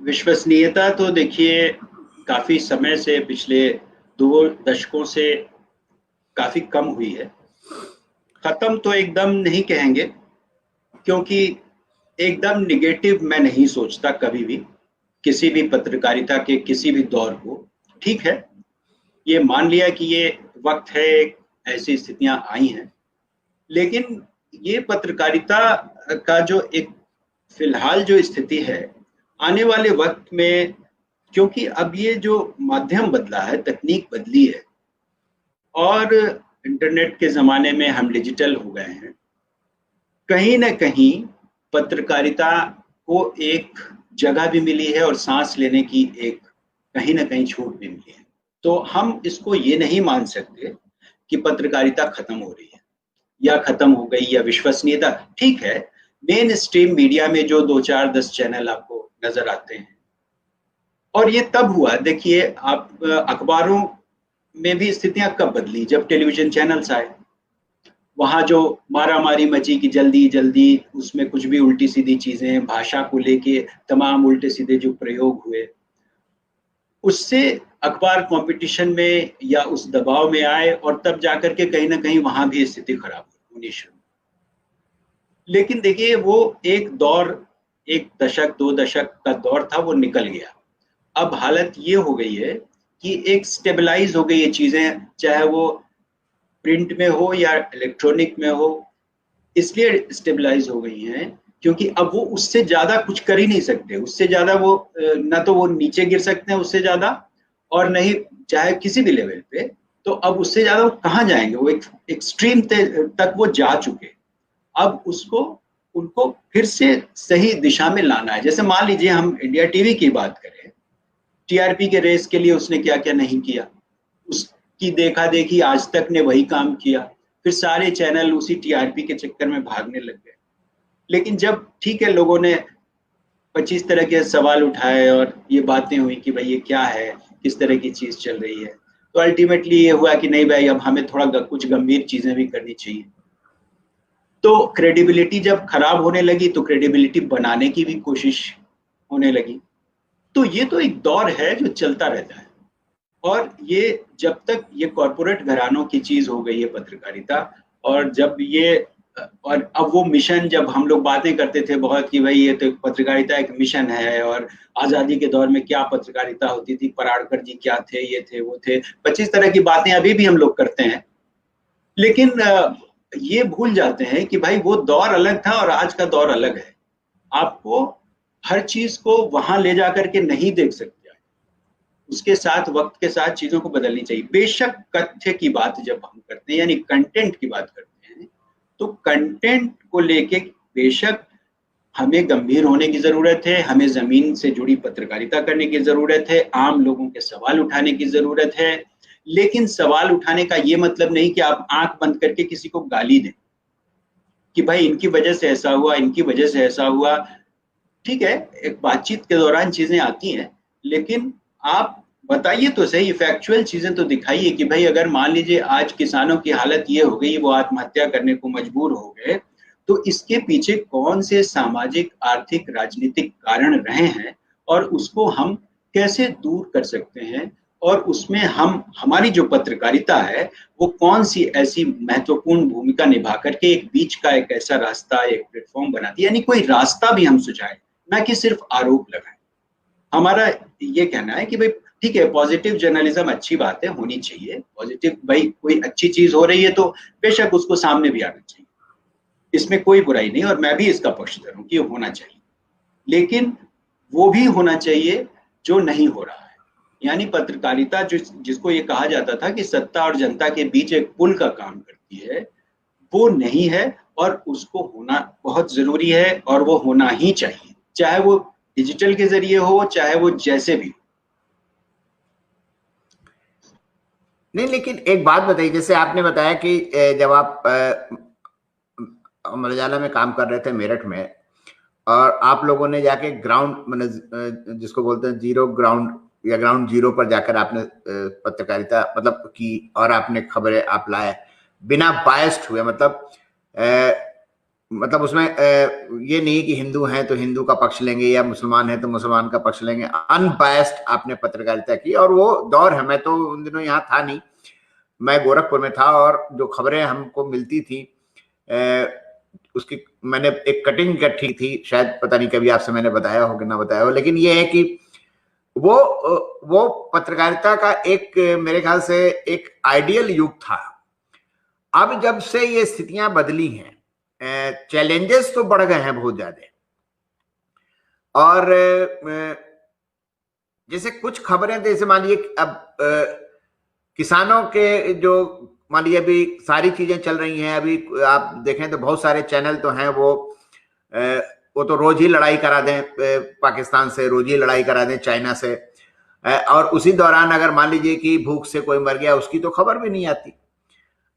विश्वसनीयता तो देखिए काफी समय से, पिछले 2 दशकों से काफी कम हुई है। खत्म तो एकदम नहीं कहेंगे, क्योंकि एकदम निगेटिव मैं नहीं सोचता कभी भी किसी भी पत्रकारिता के किसी भी दौर को। ठीक है, ये मान लिया कि ये वक्त है, ऐसी स्थितियां आई हैं, लेकिन ये पत्रकारिता का जो एक फिलहाल जो स्थिति है, आने वाले वक्त में, क्योंकि अब ये जो माध्यम बदला है, तकनीक बदली है, और इंटरनेट के जमाने में हम डिजिटल हो गए हैं, कहीं ना कहीं पत्रकारिता को एक जगह भी मिली है और सांस लेने की एक कहीं ना कहीं छूट भी मिली है। तो हम इसको ये नहीं मान सकते कि पत्रकारिता खत्म हो रही है या खत्म हो गई या विश्वसनीयता। ठीक है, मेन स्ट्रीम मीडिया में जो 2, 4, 10 चैनल आपको नजर आते हैं, और ये तब हुआ, देखिए आप अखबारों में भी स्थितियां कब बदली, जब टेलीविजन चैनल्स आए। वहां जो मारामारी मची कि जल्दी जल्दी उसमें कुछ भी उल्टी सीधी चीजें, भाषा को लेके तमाम उल्टे सीधे जो प्रयोग हुए, उससे अखबार कंपटीशन में या उस दबाव में आए, और तब जाकर के कहीं ना कहीं वहां भी स्थिति खराब होनी शुरू। लेकिन देखिए वो एक दौर, एक दशक 2 दशक का दौर था, वो निकल गया। अब हालत ये हो गई है कि एक स्टेबलाइज हो गई ये चीजें, चाहे वो प्रिंट में हो या इलेक्ट्रॉनिक में हो, इसलिए स्टेबलाइज हो गई हैं क्योंकि अब वो उससे ज्यादा कुछ कर ही नहीं सकते। उससे ज्यादा वो ना तो वो नीचे गिर सकते हैं उससे ज्यादा, और नहीं चाहे किसी भी लेवल पे, तो अब उससे ज्यादा वो कहाँ जाएंगे, वो एक एक्सट्रीम तक वो जा चुके। अब उसको उनको फिर से सही दिशा में लाना है। जैसे मान लीजिए हम इंडिया टीवी की बात करें, टीआरपी के रेस के लिए उसने क्या क्या नहीं किया, उसकी देखा देखी आज तक ने वही काम किया, फिर सारे चैनल उसी टीआरपी के चक्कर में भागने लग गए। लेकिन जब ठीक है लोगों ने 25 तरह के सवाल उठाए और ये बातें हुई कि भाई ये क्या है, किस तरह की चीज चल रही है, तो अल्टीमेटली ये हुआ कि नहीं भाई अब हमें थोड़ा कुछ गंभीर चीजें भी करनी चाहिए। तो क्रेडिबिलिटी जब खराब होने लगी तो क्रेडिबिलिटी बनाने की भी कोशिश होने लगी। तो ये तो एक दौर है जो चलता रहता है। और ये जब तक ये कॉरपोरेट घरानों की चीज हो गई है पत्रकारिता, और जब ये और अब वो मिशन, जब हम लोग बातें करते थे बहुत कि भाई ये तो पत्रकारिता एक मिशन है, और आजादी के दौर में क्या पत्रकारिता होती थी, पराड़कर जी क्या थे, ये थे वो थे, 25 तरह की बातें अभी भी हम लोग करते हैं। लेकिन ये भूल जाते हैं कि भाई वो दौर अलग था और आज का दौर अलग है। आपको हर चीज को वहां ले जाकर के नहीं देख सकते, उसके साथ वक्त के साथ चीजों को बदलनी चाहिए। बेशक तथ्य की बात जब हम करते हैं यानी कंटेंट की बात करते हैं, तो कंटेंट को लेके बेशक हमें गंभीर होने की जरूरत है, हमें जमीन से जुड़ी पत्रकारिता करने की जरूरत है, आम लोगों के सवाल उठाने की जरूरत है। लेकिन सवाल उठाने का ये मतलब नहीं कि आप आंख बंद करके किसी को गाली दें कि भाई इनकी वजह से ऐसा हुआ, इनकी वजह से ऐसा हुआ। ठीक है, एक बातचीत के दौरान चीजें आती हैं, लेकिन आप बताइए तो सही, फैक्चुअल चीजें तो दिखाइए कि भाई अगर मान लीजिए आज किसानों की हालत ये हो गई, वो आत्महत्या करने को मजबूर हो गए, तो इसके पीछे कौन से सामाजिक आर्थिक राजनीतिक कारण रहे हैं, और उसको हम कैसे दूर कर सकते हैं, और उसमें हम हमारी जो पत्रकारिता है वो कौन सी ऐसी महत्वपूर्ण भूमिका निभा करके एक बीच का एक ऐसा रास्ता, एक प्लेटफॉर्म बनाती है, यानी कोई रास्ता भी हम सुझाएं, ना कि सिर्फ आरोप लगाएं। हमारा ये कहना है कि भाई ठीक है, पॉजिटिव जर्नलिज्म अच्छी बात है, होनी चाहिए पॉजिटिव, भाई कोई अच्छी चीज हो रही है तो बेशक उसको सामने भी आना चाहिए, इसमें कोई बुराई नहीं, और मैं भी इसका पक्षधर हूं कि होना चाहिए। लेकिन वो भी होना चाहिए जो नहीं हो रहा है। यानी पत्रकारिता जिसको ये कहा जाता था कि सत्ता और जनता के बीच एक पुल का काम करती है, वो नहीं है, और उसको होना बहुत जरूरी है, और वो होना ही चाहिए, चाहे वो डिजिटल के जरिए हो, चाहे वो जैसे भी। नहीं, लेकिन एक बात बताइए, जैसे आपने बताया कि जब आप मलयाला में काम कर रहे थे मेरठ में, और आप लोगों ने जाके ग्राउंड जिसको बोलते हैं जीरो ग्राउंड या ग्राउंड जीरो पर जाकर आपने पत्रकारिता मतलब की, और आपने खबरें आप लाए बिना बायस्ड हुए, मतलब उसमें ये नहीं कि हिंदू हैं तो हिंदू का पक्ष लेंगे या मुसलमान हैं तो मुसलमान का पक्ष लेंगे, अनबायस्ड आपने पत्रकारिता की। और वो दौर है, मैं तो उन दिनों यहाँ था नहीं, मैं गोरखपुर में था, और जो खबरें हमको मिलती थी उसकी मैंने एक कटिंग इकट्ठी थी, शायद पता नहीं कभी आपसे मैंने बताया हो कि ना बताया हो, लेकिन ये है कि वो पत्रकारिता का एक मेरे ख्याल से एक आइडियल युग था। अब जब से ये स्थितियां बदली हैं, चैलेंजेस तो बढ़ गए हैं बहुत ज्यादा, और जैसे कुछ खबरें, जैसे मान लीजिए अब किसानों के जो मान लीजिए अभी सारी चीजें चल रही हैं, अभी आप देखें तो बहुत सारे चैनल तो हैं वो तो रोज ही लड़ाई करा दें पाकिस्तान से, रोज ही लड़ाई करा दें चाइना से, और उसी दौरान अगर मान लीजिए कि भूख से कोई मर गया उसकी तो खबर भी नहीं आती।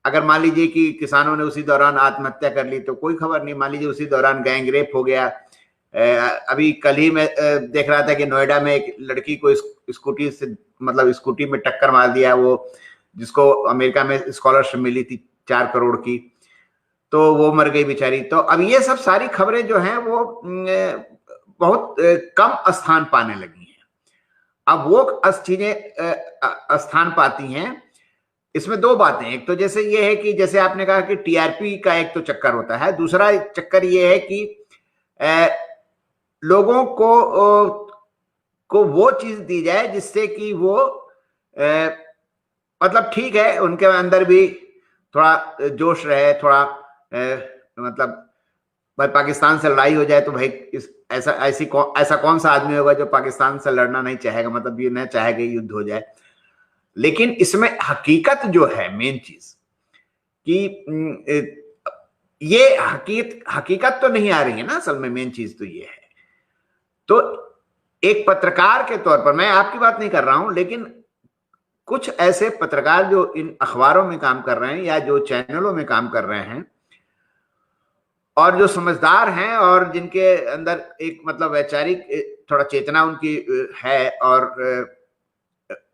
अगर मान लीजिए कि किसानों ने उसी दौरान आत्महत्या कर ली तो कोई खबर नहीं। मान लीजिए उसी दौरान गैंग रेप हो गया, अभी कल ही मैं देख रहा था कि नोएडा में एक लड़की को स्कूटी से मतलब स्कूटी में टक्कर मार दिया, वो जिसको अमेरिका में स्कॉलरशिप मिली थी 4 करोड़ की, तो वो मर गई बेचारी। तो अब ये सब सारी खबरें जो हैं वो बहुत कम स्थान पाने लगी हैं। अब वो चीजें स्थान पाती हैं इसमें दो बातें, एक तो जैसे ये है कि जैसे आपने कहा कि टीआरपी का एक तो चक्कर होता है, दूसरा चक्कर ये है कि लोगों को वो चीज दी जाए जिससे कि वो मतलब ठीक है उनके अंदर भी थोड़ा जोश रहे, थोड़ा मतलब भाई पाकिस्तान से लड़ाई हो जाए तो भाई ऐसा कौन सा आदमी होगा जो पाकिस्तान से लड़ना नहीं चाहेगा, मतलब ये न चाहेगा युद्ध हो जाए। लेकिन इसमें हकीकत जो है मेन चीज कि ये हकीकत तो नहीं आ रही है ना, असल में मेन चीज तो ये है। तो एक पत्रकार के तौर पर मैं आपकी बात नहीं कर रहा हूं, लेकिन कुछ ऐसे पत्रकार जो इन अखबारों में काम कर रहे हैं या जो चैनलों में काम कर रहे हैं और जो समझदार हैं और जिनके अंदर एक मतलब वैचारिक थोड़ा चेतना उनकी है, और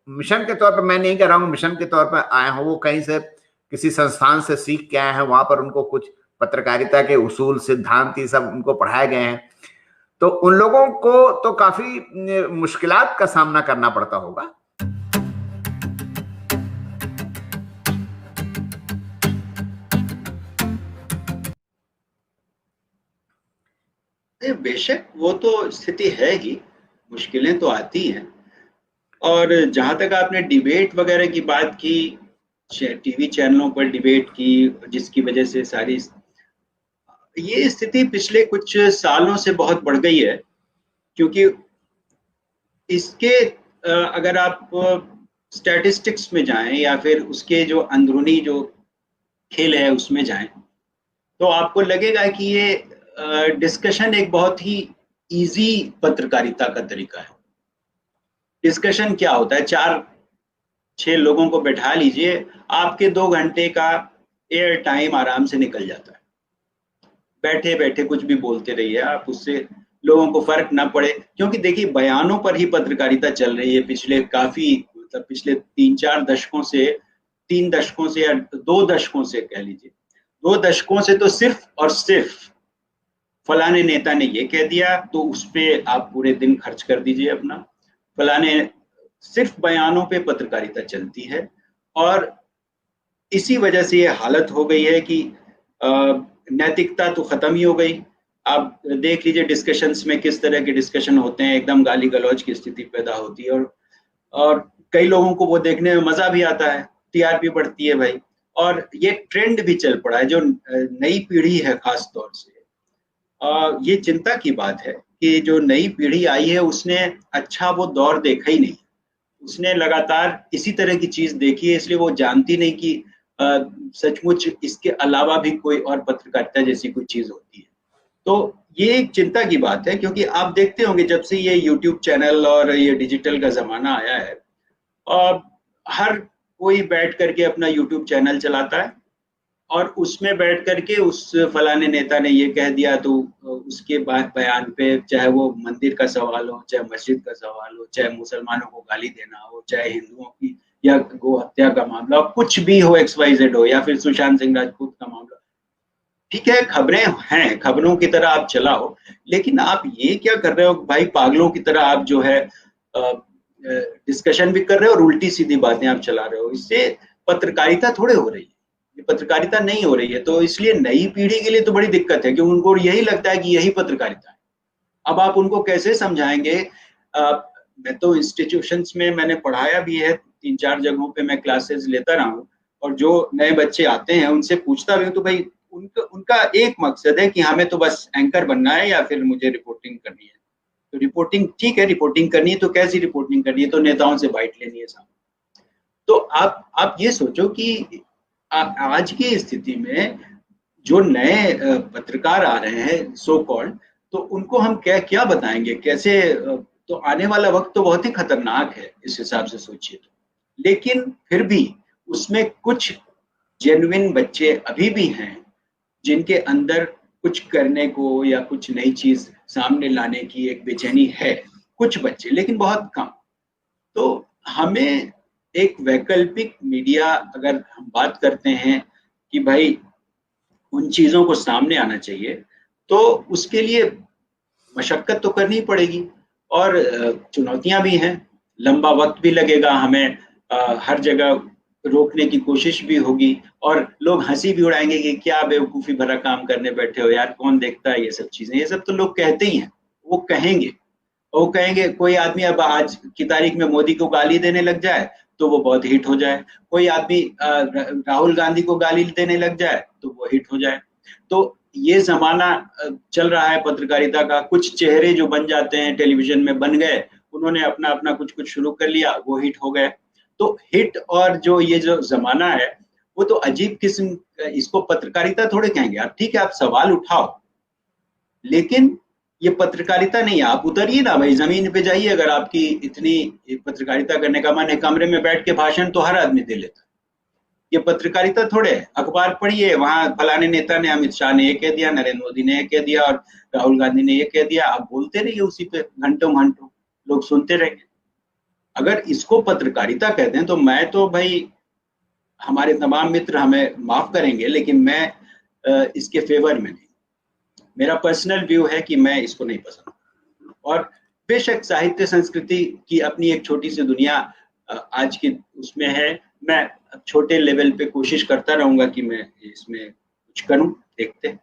मिशन के तौर पर मैं नहीं कह रहा हूं मिशन के तौर पर आए हों, वो कहीं से किसी संस्थान से सीख के आए हैं, वहां पर उनको कुछ पत्रकारिता के उसूल सिद्धांत ये सब उनको पढ़ाए गए हैं, तो उन लोगों को तो काफी मुश्किलात का सामना करना पड़ता होगा। बेशक वो तो स्थिति है ही, मुश्किलें तो आती हैं। और जहां तक आपने डिबेट वगैरह की बात की, टीवी चैनलों पर डिबेट की, जिसकी वजह से सारी ये स्थिति पिछले कुछ सालों से बहुत बढ़ गई है। क्योंकि इसके अगर आप स्टैटिस्टिक्स में जाएं या फिर उसके जो अंदरूनी जो खेल है उसमें जाएं, तो आपको लगेगा कि ये डिस्कशन एक बहुत ही इजी पत्रकारिता का तरीका है। डिस्कशन क्या होता है, 4-6 लोगों को बैठा लीजिए, आपके 2 घंटे का एयर टाइम आराम से निकल जाता है। बैठे बैठे कुछ भी बोलते रहिए आप, उससे लोगों को फर्क ना पड़े। क्योंकि देखिए बयानों पर ही पत्रकारिता चल रही है पिछले काफी मतलब पिछले 3-4 दशकों से, 3 दशकों से या 2 दशकों से कह लीजिए, 2 दशकों से तो सिर्फ और सिर्फ फलाने नेता ने ये कह दिया तो उस पर आप पूरे दिन खर्च कर दीजिए अपना। फलाने सिर्फ बयानों पे पत्रकारिता चलती है, और इसी वजह से ये हालत हो गई है कि नैतिकता तो खत्म ही हो गई। आप देख लीजिए डिस्कशंस में किस तरह के डिस्कशन होते हैं, एकदम गाली गलौज की स्थिति पैदा होती है, और कई लोगों को वो देखने में मजा भी आता है, टीआरपी बढ़ती है भाई। और ये ट्रेंड भी चल पड़ा है, जो नई पीढ़ी है खास तौर से, ये चिंता की बात है कि जो नई पीढ़ी आई है उसने अच्छा वो दौर देखा ही नहीं, उसने लगातार इसी तरह की चीज देखी है, इसलिए वो जानती नहीं कि सचमुच इसके अलावा भी कोई और पत्रकारिता जैसी कोई चीज होती है। तो ये एक चिंता की बात है, क्योंकि आप देखते होंगे जब से ये यूट्यूब चैनल और ये डिजिटल का जमाना आया है, और हर कोई बैठ करके अपना यूट्यूब चैनल चलाता है, और उसमें बैठ करके उस फलाने नेता ने ये कह दिया तो उसके बाद बयान पे, चाहे वो मंदिर का सवाल हो, चाहे मस्जिद का सवाल हो, चाहे मुसलमानों को गाली देना हो, चाहे हिंदुओं की या गो हत्या का मामला, कुछ भी हो, XYZ हो, या फिर सुशांत सिंह राजपूत का मामला, ठीक है खबरें हैं, खबरों की तरह आप चलाओ, लेकिन आप ये क्या कर रहे हो भाई, पागलों की तरह आप जो है डिस्कशन भी कर रहे हो और उल्टी सीधी बातें आप चला रहे हो। इससे पत्रकारिता थोड़े हो रही है, ये पत्रकारिता नहीं हो रही है। तो इसलिए नई पीढ़ी के लिए तो बड़ी दिक्कत है कि उनको यही लगता है कि यही पत्रकारिता है। अब आप उनको कैसे समझाएंगे? मैं तो इंस्टीट्यूशंस में मैंने पढ़ाया भी है, 3-4 जगहों पे मैं क्लासेस लेता रहा हूँ, और जो नए बच्चे आते हैं उनसे पूछता भी हूँ, तो भाई उनका एक मकसद है कि हमें तो बस एंकर बनना है या फिर मुझे रिपोर्टिंग करनी है। तो रिपोर्टिंग ठीक है, रिपोर्टिंग करनी है तो कैसी रिपोर्टिंग करनी है? तो नेताओं से बाइट लेनी है साहब। तो आप ये सोचो कि आज की स्थिति में जो नए पत्रकार आ रहे हैं सो कॉल्ड, तो उनको हम क्या बताएंगे, कैसे? तो आने वाला वक्त तो बहुत ही खतरनाक है इस हिसाब से सोचिए तो। लेकिन फिर भी उसमें कुछ जेन्युइन बच्चे अभी भी हैं जिनके अंदर कुछ करने को या कुछ नई चीज सामने लाने की एक बेचैनी है, कुछ बच्चे, लेकिन बहुत कम। तो हमें एक वैकल्पिक मीडिया, अगर हम बात करते हैं कि भाई उन चीजों को सामने आना चाहिए, तो उसके लिए मशक्कत तो करनी पड़ेगी, और चुनौतियां भी हैं, लंबा वक्त भी लगेगा हमें हर जगह रोकने की कोशिश भी होगी और लोग हंसी भी उड़ाएंगे कि क्या बेवकूफी भरा काम करने बैठे हो यार, कौन देखता है ये सब चीजें। ये सब तो लोग कहते ही हैं, वो कहेंगे। वो कहेंगे कोई आदमी अब आज की तारीख में मोदी को गाली देने लग जाए तो वो बहुत हिट हो जाए, कोई आदमी राहुल गांधी को गाली देने लग जाए तो वो हिट हो जाए। तो ये जमाना चल रहा है पत्रकारिता का। कुछ चेहरे जो बन जाते हैं टेलीविजन में बन गए, उन्होंने अपना अपना कुछ कुछ शुरू कर लिया, वो हिट हो गए। तो हिट और जो ये जो जमाना है वो तो अजीब किस्म, इसको पत्रकारिता थोड़े कहेंगे। आप ठीक है, आप सवाल उठाओ, लेकिन ये पत्रकारिता नहीं है। आप उतरिए ना भाई, जमीन पे जाइए। अगर आपकी इतनी पत्रकारिता करने का मन है, कमरे में बैठ के भाषण तो हर आदमी दे लेता है। ये पत्रकारिता थोड़े है। अखबार पढ़िए, वहां फलाने नेता ने, अमित शाह ने ये कह दिया, नरेंद्र मोदी ने ये कह दिया और राहुल गांधी ने ये कह दिया। आप बोलते रहिए उसी पे घंटों घंटों, लोग सुनते रहेंगे। अगर इसको पत्रकारिता कहते हैं तो मैं तो भाई, हमारे तमाम मित्र हमें माफ करेंगे, लेकिन मैं इसके फेवर में नहीं। मेरा पर्सनल व्यू है कि मैं इसको नहीं पसंद। और बेशक साहित्य संस्कृति की अपनी एक छोटी सी दुनिया आज की उसमें है। मैं छोटे लेवल पे कोशिश करता रहूंगा कि मैं इसमें कुछ करूं, देखते हैं।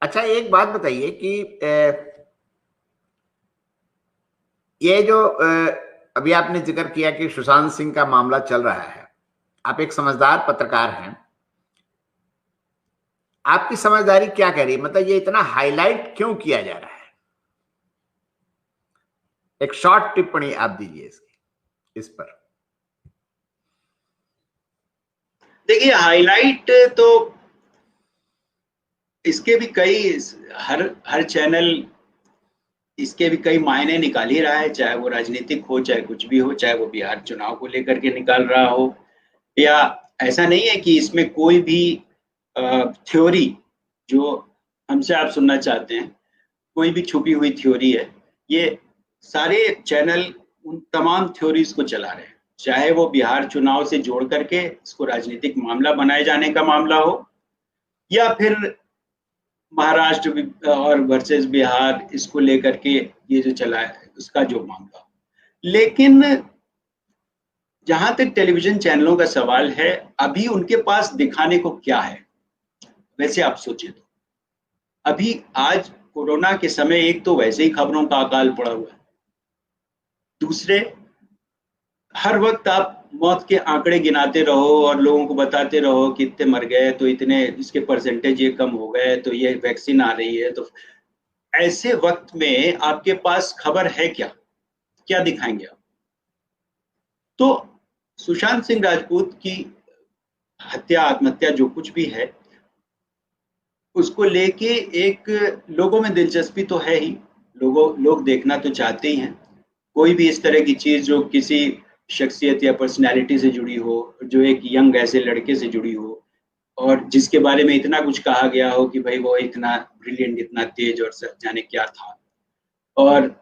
अच्छा, एक बात बताइए कि ये जो अभी आपने जिक्र किया कि सुशांत सिंह का मामला चल रहा है, आप एक समझदार पत्रकार हैं, आपकी समझदारी क्या कह रही है? मतलब ये इतना हाईलाइट क्यों किया जा रहा है? एक शॉर्ट टिप्पणी आप दीजिए इसकी, इस पर। देखिए, हाईलाइट तो इसके भी कई, हर चैनल इसके भी कई मायने निकाल ही रहा है, चाहे वो राजनीतिक हो, चाहे कुछ भी हो, चाहे वो बिहार चुनाव को लेकर के निकाल रहा हो, या ऐसा नहीं है कि इसमें कोई भी थ्योरी जो हमसे आप सुनना चाहते हैं, कोई भी छुपी हुई थ्योरी है। ये सारे चैनल उन तमाम थ्योरीज को चला रहे हैं, चाहे वो बिहार चुनाव से जोड़ करके इसको राजनीतिक मामला बनाए जाने का मामला हो, या फिर महाराष्ट्र और वर्सेस बिहार इसको लेकर के ये जो चला है उसका जो मामला। लेकिन जहां तक टेलीविजन चैनलों का सवाल है, अभी उनके पास दिखाने को क्या है? वैसे आप सोचे तो अभी आज कोरोना के समय एक तो वैसे ही खबरों का अकाल पड़ा हुआ है, दूसरे हर वक्त आप मौत के आंकड़े गिनाते रहो और लोगों को बताते रहो कि इतने मर गए, तो इतने इसके परसेंटेज ये कम हो गए, तो ये वैक्सीन आ रही है। तो ऐसे वक्त में आपके पास खबर है क्या? क्या दिखाएंगे आप? तो सुशांत सिंह राजपूत की हत्या, आत्महत्या, जो कुछ भी है, उसको लेके एक लोगों में दिलचस्पी तो है ही। लोग देखना तो चाहते ही हैं। कोई भी इस तरह की चीज जो किसी शख्सियत या पर्सनैलिटी से जुड़ी हो, जो एक यंग ऐसे लड़के से जुड़ी हो, और जिसके बारे में इतना कुछ कहा गया हो कि भाई वो इतना ब्रिलियंट, इतना तेज, और सब जाने क्या था, और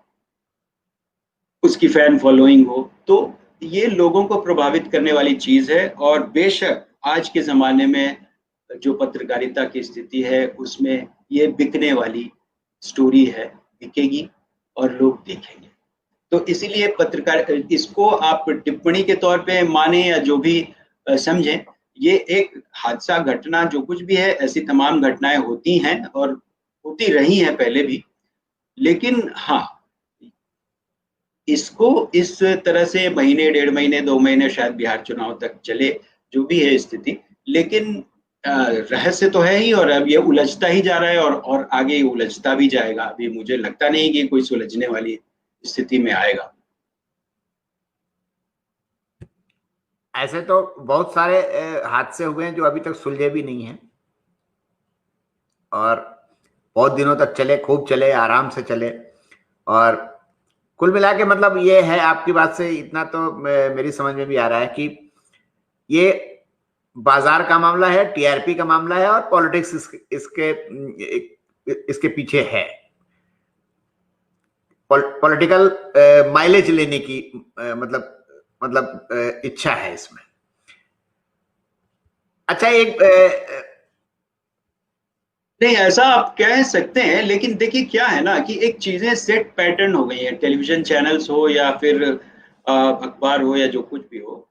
उसकी फैन फॉलोइंग हो, तो ये लोगों को प्रभावित करने वाली चीज है। और बेशक आज के जमाने में जो पत्रकारिता की स्थिति है उसमें ये बिकने वाली स्टोरी है, बिकेगी और लोग देखेंगे। तो इसीलिए पत्रकार, इसको आप टिप्पणी के तौर पे माने या जो भी समझें, ये एक हादसा, घटना, जो कुछ भी है, ऐसी तमाम घटनाएं होती हैं और होती रही हैं पहले भी। लेकिन हाँ, इसको इस तरह से महीने, 1.5 महीने, 2 महीने, शायद बिहार चुनाव तक चले, जो भी है स्थिति, लेकिन रहस्य तो है ही, और अब ये उलझता ही जा रहा है और आगे उलझता भी जाएगा। अभी मुझे लगता नहीं कि कोई सुलझने वाली स्थिति में आएगा। ऐसे तो बहुत सारे हादसे हुए हैं जो अभी तक सुलझे भी नहीं हैं, और बहुत दिनों तक चले, खूब चले, आराम से चले। और कुल मिला के मतलब ये है, आपकी बात से इतना तो मेरी समझ में भी आ रहा है कि ये बाजार का मामला है, टीआरपी का मामला है, और पॉलिटिक्स इसके पीछे है। पॉलिटिकल माइलेज लेने की मतलब इच्छा है इसमें। अच्छा, एक नहीं, ऐसा आप कह सकते हैं, लेकिन देखिए क्या है ना कि एक चीजें सेट पैटर्न हो गई हैं, टेलीविजन चैनल्स हो या फिर अखबार हो या जो कुछ भी हो,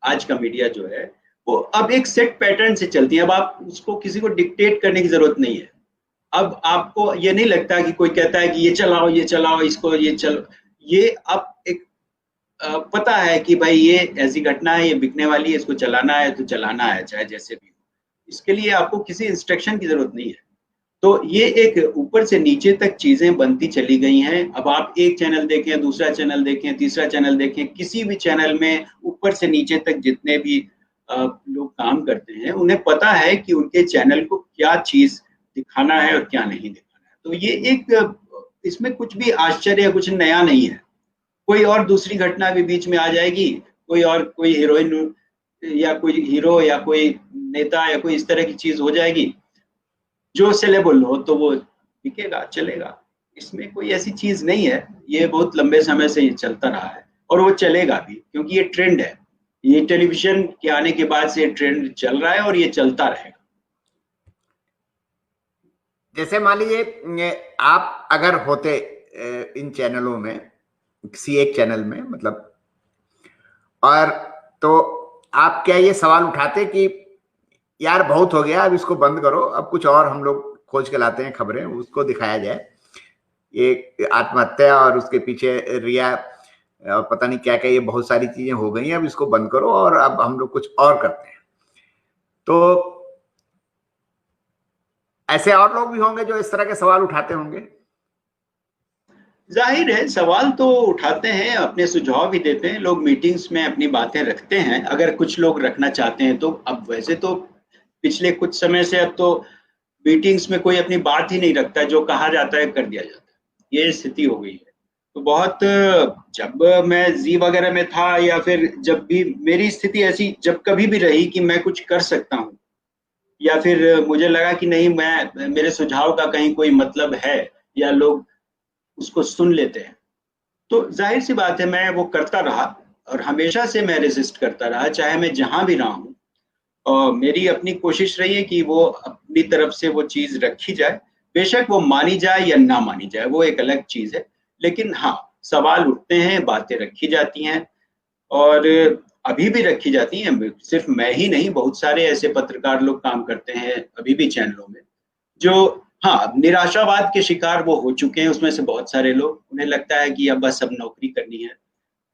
आज का मीडिया जो है वो अब एक सेट पैटर्न से चलती है। अब आप उसको किसी को डिक्टेट करने की जरूरत नहीं है। अब आपको ये नहीं लगता कि कोई कहता है कि ये चलाओ इसको, ये चलो, ये अब एक पता है कि भाई ये ऐसी घटना है, ये बिकने वाली है, इसको चलाना है तो चलाना है, चाहे जैसे भी हो। इसके लिए आपको किसी इंस्ट्रक्शन की जरूरत नहीं है। तो ये एक ऊपर से नीचे तक चीजें बनती चली गई हैं। अब आप एक चैनल देखें, दूसरा चैनल देखें, तीसरा चैनल देखें, किसी भी चैनल में ऊपर से नीचे तक जितने भी लोग काम करते हैं, उन्हें पता है कि उनके चैनल को क्या चीज दिखाना है और क्या नहीं दिखाना है। तो ये एक, इसमें कुछ भी आश्चर्य, कुछ नया नहीं है। कोई और दूसरी घटना भी बीच में आ जाएगी, कोई हीरोइन या कोई हीरो या कोई नेता या कोई इस तरह की चीज हो जाएगी जो सेलेबल हो, तो वो बिकेगा, चलेगा। इसमें कोई ऐसी चीज नहीं है। ये बहुत लंबे समय से ये चलता रहा है और वो चलेगा भी, क्योंकि ये ट्रेंड है। ये टेलीविजन के आने के बाद से ट्रेंड चल रहा है और ये चलता रहेगा। जैसे मान लीजिए आप अगर होते इन चैनलों में, किसी एक चैनल में मतलब, और तो आप क्या ये सवाल उठाते कि यार बहुत हो गया, अब इसको बंद करो, अब कुछ और हम लोग खोज के लाते हैं खबरें, उसको दिखाया जाए, ये आत्महत्या और उसके पीछे रिया और पता नहीं क्या क्या, ये बहुत सारी चीजें हो गई हैं, अब इसको बंद करो और अब हम लोग कुछ और करते हैं। तो ऐसे और लोग भी होंगे जो इस तरह के सवाल उठाते होंगे। जाहिर है सवाल तो उठाते हैं, अपने सुझाव भी देते हैं लोग, मीटिंग्स में अपनी बातें रखते हैं, अगर कुछ लोग रखना चाहते हैं तो। अब वैसे तो पिछले कुछ समय से अब तो मीटिंग्स में कोई अपनी बात ही नहीं रखता, जो कहा जाता है कर दिया जाता है, ये स्थिति हो गई है। तो बहुत, जब मैं जी वगैरह में था या फिर जब भी मेरी स्थिति ऐसी जब कभी भी रही कि मैं कुछ कर सकता हूँ, या फिर मुझे लगा कि नहीं, मैं मेरे सुझाव का कहीं कोई मतलब है या लोग उसको सुन लेते हैं, तो जाहिर सी बात है मैं वो करता रहा। और हमेशा से मैं रेजिस्ट करता रहा, चाहे मैं जहां भी रहा हूँ। और मेरी अपनी कोशिश रही है कि वो अपनी तरफ से वो चीज रखी जाए, बेशक वो मानी जाए या ना मानी जाए, वो एक अलग चीज है। लेकिन हाँ, सवाल उठते हैं, बातें रखी जाती हैं और अभी भी रखी जाती हैं। सिर्फ मैं ही नहीं, बहुत सारे ऐसे पत्रकार लोग काम करते हैं अभी भी चैनलों में, जो हाँ निराशावाद के शिकार वो हो चुके हैं। उसमें से बहुत सारे लोग, उन्हें लगता है कि अब बस अब नौकरी करनी है,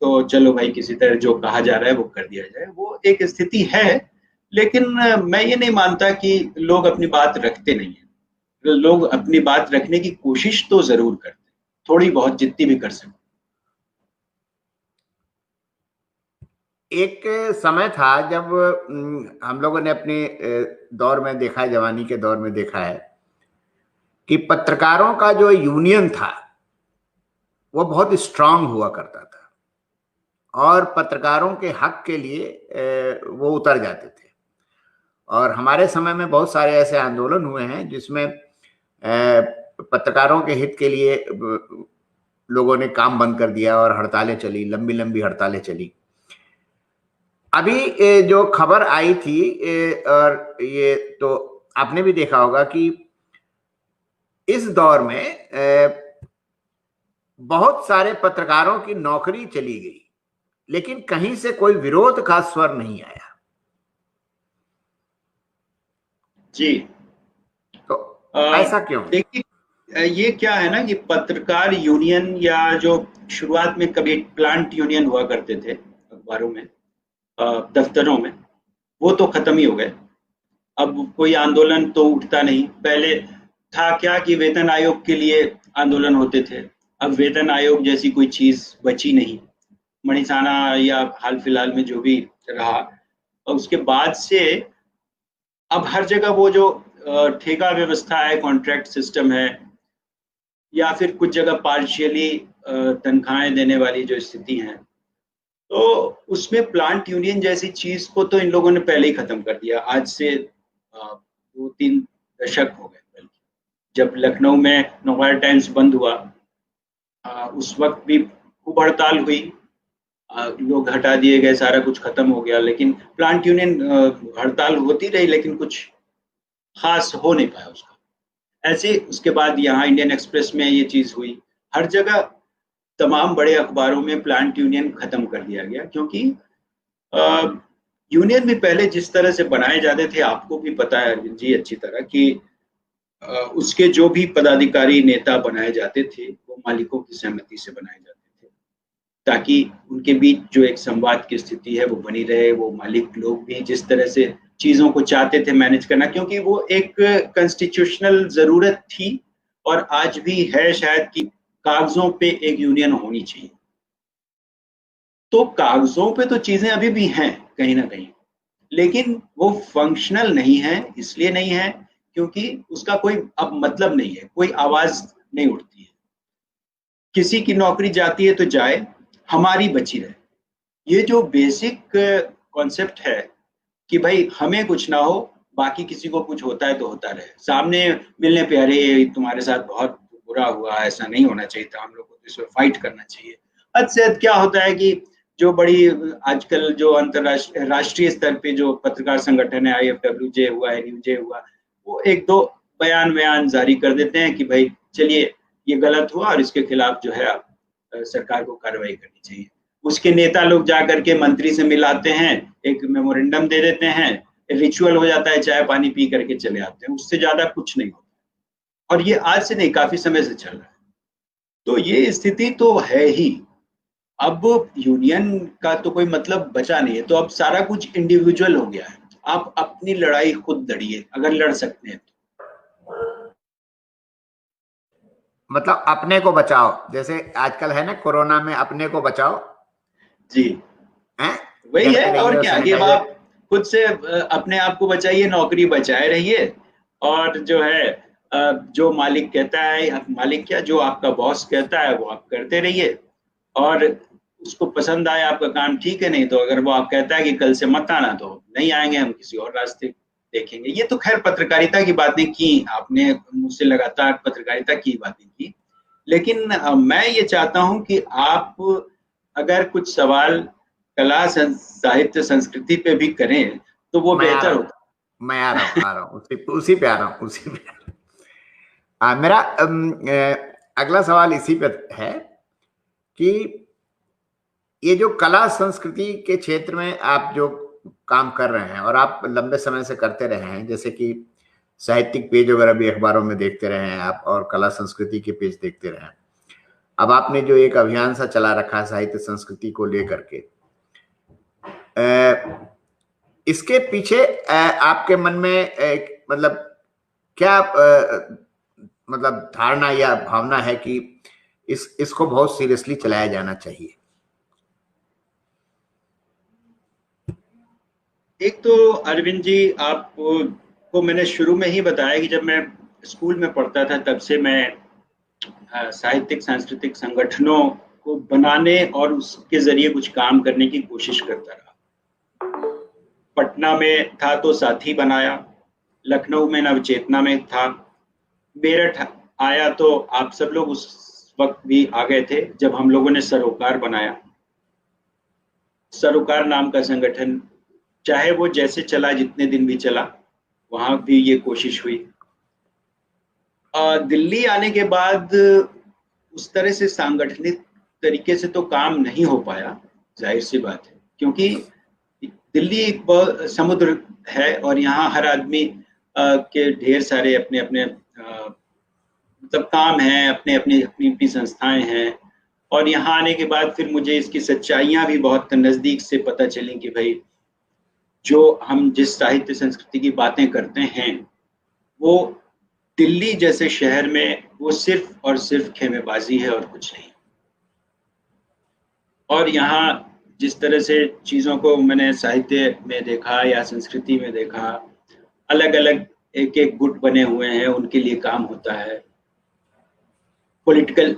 तो चलो भाई किसी तरह जो कहा जा रहा है वो कर दिया जाए, वो एक स्थिति है। लेकिन मैं ये नहीं मानता कि लोग अपनी बात रखते नहीं है। लोग अपनी बात रखने की कोशिश तो जरूर करते हैं, थोड़ी बहुत, जितनी भी कर सकते। एक समय था जब हम लोगों ने अपने दौर में देखा है, जवानी के दौर में देखा है कि पत्रकारों का जो यूनियन था वो बहुत स्ट्रांग हुआ करता था और पत्रकारों के हक के लिए वो उतर जाते थे। और हमारे समय में बहुत सारे ऐसे आंदोलन हुए हैं जिसमें पत्रकारों के हित के लिए लोगों ने काम बंद कर दिया और हड़तालें चली, लंबी लंबी हड़तालें चली। अभी जो खबर आई थी, और ये तो आपने भी देखा होगा कि इस दौर में बहुत सारे पत्रकारों की नौकरी चली गई, लेकिन कहीं से कोई विरोध का स्वर नहीं आया। जी, तो ऐसा क्यों? देखिए, ये क्या है ना कि पत्रकार यूनियन, या जो शुरुआत में कभी प्लांट यूनियन हुआ करते थे अखबारों में, दफ्तरों में, वो तो खत्म ही हो गए। अब कोई आंदोलन तो उठता नहीं। पहले था क्या कि वेतन आयोग के लिए आंदोलन होते थे, अब वेतन आयोग जैसी कोई चीज बची नहीं। मणिसाना या हाल फिलहाल में जो भी रहा, और उसके बाद से अब हर जगह वो जो ठेका व्यवस्था है, कॉन्ट्रैक्ट सिस्टम है, या फिर कुछ जगह पार्शियली तनख्वाहें देने वाली जो स्थिति है, तो उसमें प्लांट यूनियन जैसी चीज को तो इन लोगों ने पहले ही खत्म कर दिया। आज से 2-3 दशक हो गए। बल्कि जब लखनऊ में नवभारत टाइम्स बंद हुआ, उस वक्त भी खूब हड़ताल हुई, लोग हटा दिए गए, सारा कुछ खत्म हो गया। लेकिन प्लांट यूनियन हड़ताल होती रही, लेकिन कुछ खास हो नहीं पाया उसका। ऐसे उसके बाद यहाँ इंडियन एक्सप्रेस में ये चीज हुई। हर जगह तमाम बड़े अखबारों में प्लांट यूनियन खत्म कर दिया गया, क्योंकि यूनियन भी पहले जिस तरह से बनाए जाते थे, आपको भी पता है अरविंद जी अच्छी तरह, कि उसके जो भी पदाधिकारी नेता बनाए जाते थे वो मालिकों की सहमति से बनाए जाते थे, ताकि उनके बीच जो एक संवाद की स्थिति है वो बनी रहे। वो मालिक लोग भी जिस तरह से चीजों को चाहते थे मैनेज करना, क्योंकि वो एक कॉन्स्टिट्यूशनल जरूरत थी और आज भी है शायद, कि कागजों पे एक यूनियन होनी चाहिए। तो कागजों पे तो चीजें अभी भी हैं कहीं ना कहीं, लेकिन वो फंक्शनल नहीं है। इसलिए नहीं है क्योंकि उसका कोई अब मतलब नहीं है, कोई आवाज नहीं उठती है। किसी की नौकरी जाती है तो जाए, हमारी बची रहे। ये जो बेसिक कॉन्सेप्ट है कि भाई हमें कुछ ना हो, बाकी किसी को कुछ होता है तो होता रहे। सामने मिलने पे अरे तुम्हारे साथ बहुत बुरा हुआ, ऐसा नहीं होना चाहिए था, हम लोग को तो इसमें फाइट करना चाहिए। हद से हद क्या होता है कि जो बड़ी आजकल जो अंतरराष्ट्रीय राष्ट्रीय स्तर पे जो पत्रकार संगठन है, IFWJ हुआ, NUJ हुआ, वो एक दो बयान जारी कर देते हैं कि भाई चलिए ये गलत हुआ और इसके खिलाफ जो है सरकार को कार्रवाई करनी चाहिए। उसके नेता लोग जा करके मंत्री से मिलाते हैं, एक मेमोरेंडम दे देते हैं, रिचुअल हो जाता है, चाय पानी पी करके चले आते हैं, उससे ज्यादा कुछ नहीं होता। और ये आज से नहीं, काफी समय से चल रहा है। तो ये स्थिति तो है ही। अब यूनियन का तो कोई मतलब बचा नहीं है, तो अब सारा कुछ इंडिविजुअल हो गया है। आप अपनी लड़ाई खुद लड़िए अगर लड़ सकते हैं तो। मतलब अपने को बचाओ, जैसे आजकल है ना कोरोना में, अपने को बचाओ जी हैं, वही डरते है। रहिए और और क्या कि अब सैनिटाइजर। आप खुद से अपने आप को बचाइए, नौकरी बचाए रहिए, और जो है जो मालिक कहता है, मालिक क्या, जो आपका बॉस कहता है वो आप करते रहिए। और उसको पसंद आए आपका काम, ठीक है, नहीं तो अगर वो आप कहता है कि कल से मत आना, तो नहीं आएंगे, हम किसी और रास्ते देखेंगे। ये तो खैर पत्रकारिता की बातें की आपने, मुझसे लगातार पत्रकारिता की बातें की, लेकिन मैं ये चाहता हूं कि आप अगर कुछ सवाल कला साहित्य संस्कृति पे भी करें तो वो मैं आ बेहतर रहा हूँ, होता। मैं आ रहा हूँ उसी पे आ रहा हूँ, उसी पे मेरा अगला सवाल इसी पे है कि ये जो कला संस्कृति के क्षेत्र में आप जो काम कर रहे हैं और आप लंबे समय से करते रहे हैं, जैसे कि साहित्यिक पेज वगैरह भी अखबारों में देखते रहे हैं आप, और कला संस्कृति के पेज देखते रहे हैं। अब आपने जो एक अभियान सा चला रखा है साहित्य संस्कृति को लेकर के, इसके पीछे आपके मन में मतलब क्या मतलब धारणा या भावना है कि इसको बहुत सीरियसली चलाया जाना चाहिए? एक तो अरविंद जी, आपको मैंने शुरू में ही बताया कि जब मैं स्कूल में पढ़ता था तब से मैं साहित्यिक सांस्कृतिक संगठनों को बनाने और उसके जरिए कुछ काम करने की कोशिश करता रहा। पटना में था तो साथी बनाया, लखनऊ में नवचेतना में था, मेरठ आया तो आप सब लोग उस वक्त भी आ गए थे जब हम लोगों ने सरोकार बनाया। सरोकार नाम का संगठन, चाहे वो जैसे चला, जितने दिन भी चला, वहां भी ये कोशिश हुई। दिल्ली आने के बाद उस तरह से सांगठनिक तरीके से तो काम नहीं हो पाया, जाहिर सी बात है, क्योंकि दिल्ली एक समुद्र है और यहाँ हर आदमी के ढेर सारे अपने अपने मतलब काम हैं, अपने अपनी अपनी अपनी संस्थाएं हैं। और यहाँ आने के बाद फिर मुझे इसकी सच्चाइयां भी बहुत नजदीक से पता चली कि भाई जो हम जिस साहित्य संस्कृति की बातें करते हैं वो दिल्ली जैसे शहर में वो सिर्फ और सिर्फ खेमेबाजी है और कुछ नहीं। और यहाँ जिस तरह से चीजों को मैंने साहित्य में देखा या संस्कृति में देखा, अलग अलग एक एक गुट बने हुए हैं, उनके लिए काम होता है। पॉलिटिकल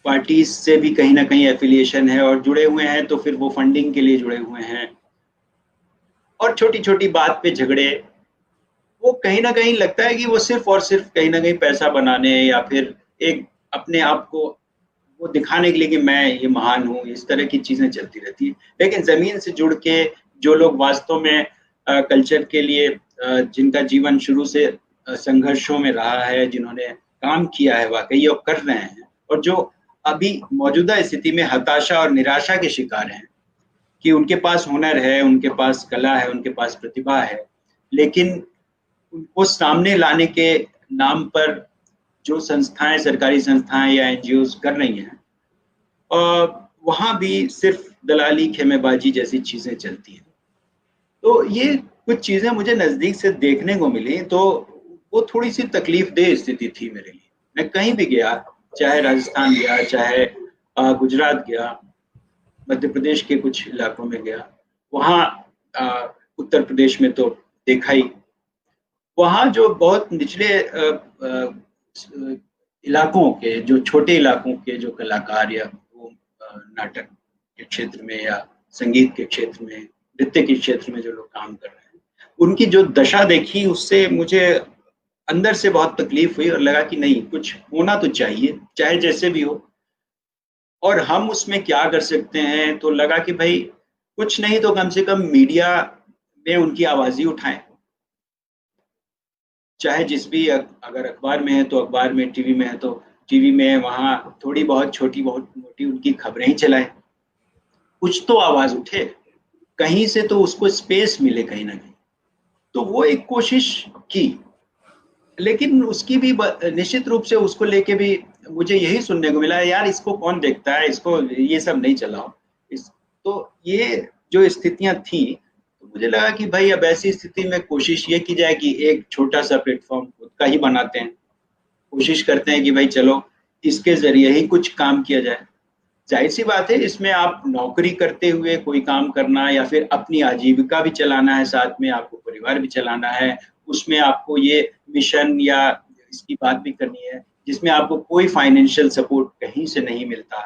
पार्टीज से भी कहीं ना कहीं एफिलिएशन है और जुड़े हुए हैं, तो फिर वो फंडिंग के लिए जुड़े हुए हैं। और छोटी छोटी बात पे झगड़े, वो कहीं ना कहीं लगता है कि वो सिर्फ और सिर्फ कहीं ना कहीं पैसा बनाने या फिर एक अपने आप को वो दिखाने के लिए कि मैं ये महान हूँ, इस तरह की चीजें चलती रहती है। लेकिन जमीन से जुड़ के जो लोग वास्तव में कल्चर के लिए जिनका जीवन शुरू से संघर्षों में रहा है, जिन्होंने काम किया है वाकई और कर रहे हैं, और जो अभी मौजूदा स्थिति में हताशा और निराशा के शिकार हैं कि उनके पास हुनर है, उनके पास कला है, उनके पास प्रतिभा है, लेकिन उनको सामने लाने के नाम पर जो संस्थाएं, सरकारी संस्थाएं या एनजीओ कर रही हैं, और वहां भी सिर्फ दलाली, खेमेबाजी जैसी चीजें चलती हैं। तो ये कुछ चीजें मुझे नजदीक से देखने को मिली, तो वो थोड़ी सी तकलीफ देह स्थिति थी मेरे लिए। मैं कहीं भी गया, चाहे राजस्थान गया, चाहे गुजरात गया, मध्य प्रदेश के कुछ इलाकों में गया, वहाँ उत्तर प्रदेश में तो देखा ही, वहाँ जो बहुत निचले इलाकों के, जो छोटे इलाकों के जो कलाकार या वो नाटक के क्षेत्र में या संगीत के क्षेत्र में, नृत्य के क्षेत्र में जो लोग काम कर रहे हैं, उनकी जो दशा देखी, उससे मुझे अंदर से बहुत तकलीफ हुई और लगा कि नहीं, कुछ होना तो चाहिए, चाहे जैसे भी हो, और हम उसमें क्या कर सकते हैं। तो लगा कि भाई कुछ नहीं तो कम से कम मीडिया में उनकी आवाज ही उठाएं, चाहे जिस भी, अगर अखबार में है तो अखबार में, टीवी में है तो टीवी में, वहां थोड़ी बहुत छोटी बहुत मोटी उनकी खबरें ही चलाएं, कुछ तो आवाज उठे, कहीं से तो उसको स्पेस मिले कहीं ना कहीं। तो वो एक कोशिश की, लेकिन उसकी भी निश्चित रूप से उसको लेके भी मुझे यही सुनने को मिला, यार इसको कौन देखता है, इसको ये सब नहीं चलाओ। तो ये जो स्थितियां थी, तो मुझे लगा कि भाई अब ऐसी स्थिति में कोशिश ये की जाए कि एक छोटा सा प्लेटफॉर्म खुद का ही बनाते हैं, कोशिश करते हैं कि भाई चलो इसके जरिए ही कुछ काम किया जाए। जाहिर सी बात है, इसमें आप नौकरी करते हुए कोई काम करना या फिर अपनी आजीविका भी चलाना है, साथ में आपको परिवार भी चलाना है, उसमें आपको ये मिशन या इसकी बात भी करनी है जिसमें आपको कोई फाइनेंशियल सपोर्ट कहीं से नहीं मिलता,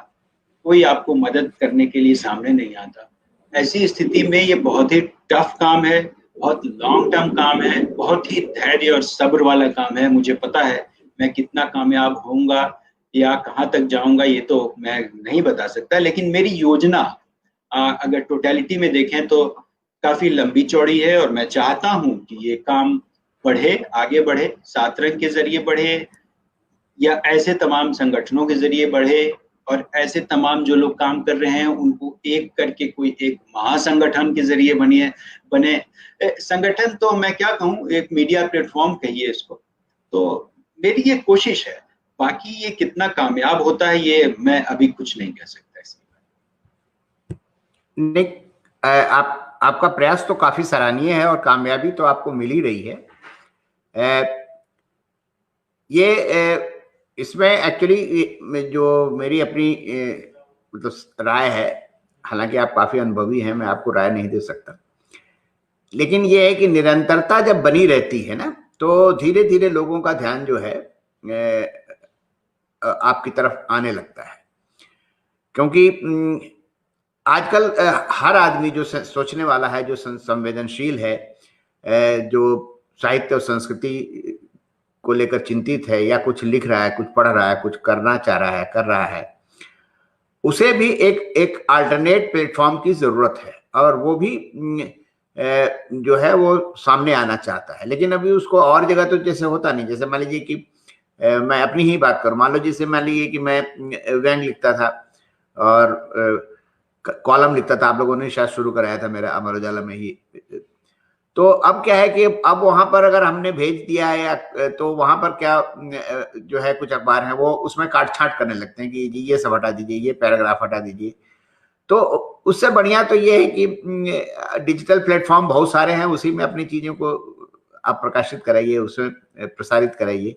कोई आपको मदद करने के लिए सामने नहीं आता। ऐसी स्थिति में ये बहुत ही टफ काम है, बहुत लॉन्ग टर्म काम है, बहुत ही धैर्य और सब्र वाला काम है। मुझे पता है मैं कितना कामयाब होऊंगा या कहाँ तक जाऊंगा ये तो मैं नहीं बता सकता, लेकिन मेरी योजना अगर टोटलिटी में देखें तो काफी लंबी चौड़ी है, और मैं चाहता हूँ कि ये काम बढ़े, आगे बढ़े, सातरंग के जरिए बढ़े या ऐसे तमाम संगठनों के जरिए बढ़े, और ऐसे तमाम जो लोग काम कर रहे हैं उनको एक करके कोई एक महासंगठन के जरिए बने। संगठन तो मैं क्या कहूँ, एक मीडिया प्लेटफॉर्म कहिए इसको। तो मेरी ये कोशिश है, बाकी ये कितना कामयाब होता है ये मैं अभी कुछ नहीं कह सकता इसमें। निक, आपका प्रयास तो काफी सराहनीय है और कामयाबी तो आपको मिल ही रही है। ये इसमें एक्चुअली जो मेरी अपनी मतलब राय है, हालांकि आप काफी अनुभवी हैं, मैं आपको राय नहीं दे सकता, लेकिन ये है कि निरंतरता जब बनी रहती है ना, तो धीरे धीरे लोगों का ध्यान जो है आपकी तरफ आने लगता है। क्योंकि आजकल हर आदमी जो सोचने वाला है, जो संवेदनशील है, जो साहित्य और संस्कृति को लेकर चिंतित है, या कुछ लिख रहा है, कुछ पढ़ रहा है, कुछ करना चाह रहा है, कर रहा है, उसे भी एक अल्टरनेट प्लेटफॉर्म की जरूरत है, और वो भी जो है वो सामने आना चाहता है। लेकिन अभी उसको और जगह तो जैसे होता नहीं। जैसे मान लीजिए कि मैं अपनी ही बात करूं, मान लो जैसे मान लीजिए कि मैं व्यंग लिखता था और कॉलम लिखता था, आप लोगों ने शायद शुरू कराया था मेरा अमर उजाला में ही। तो अब क्या है कि अब वहां पर अगर हमने भेज दिया है, या तो वहां पर क्या जो है कुछ अखबार है वो उसमें काट छांट करने लगते हैं कि जी ये सब हटा दीजिए, ये पैराग्राफ हटा दीजिए। तो उससे बढ़िया तो ये है कि डिजिटल प्लेटफॉर्म बहुत सारे हैं, उसी में अपनी चीजों को आप प्रकाशित कराइए, उसमें प्रसारित कराइए।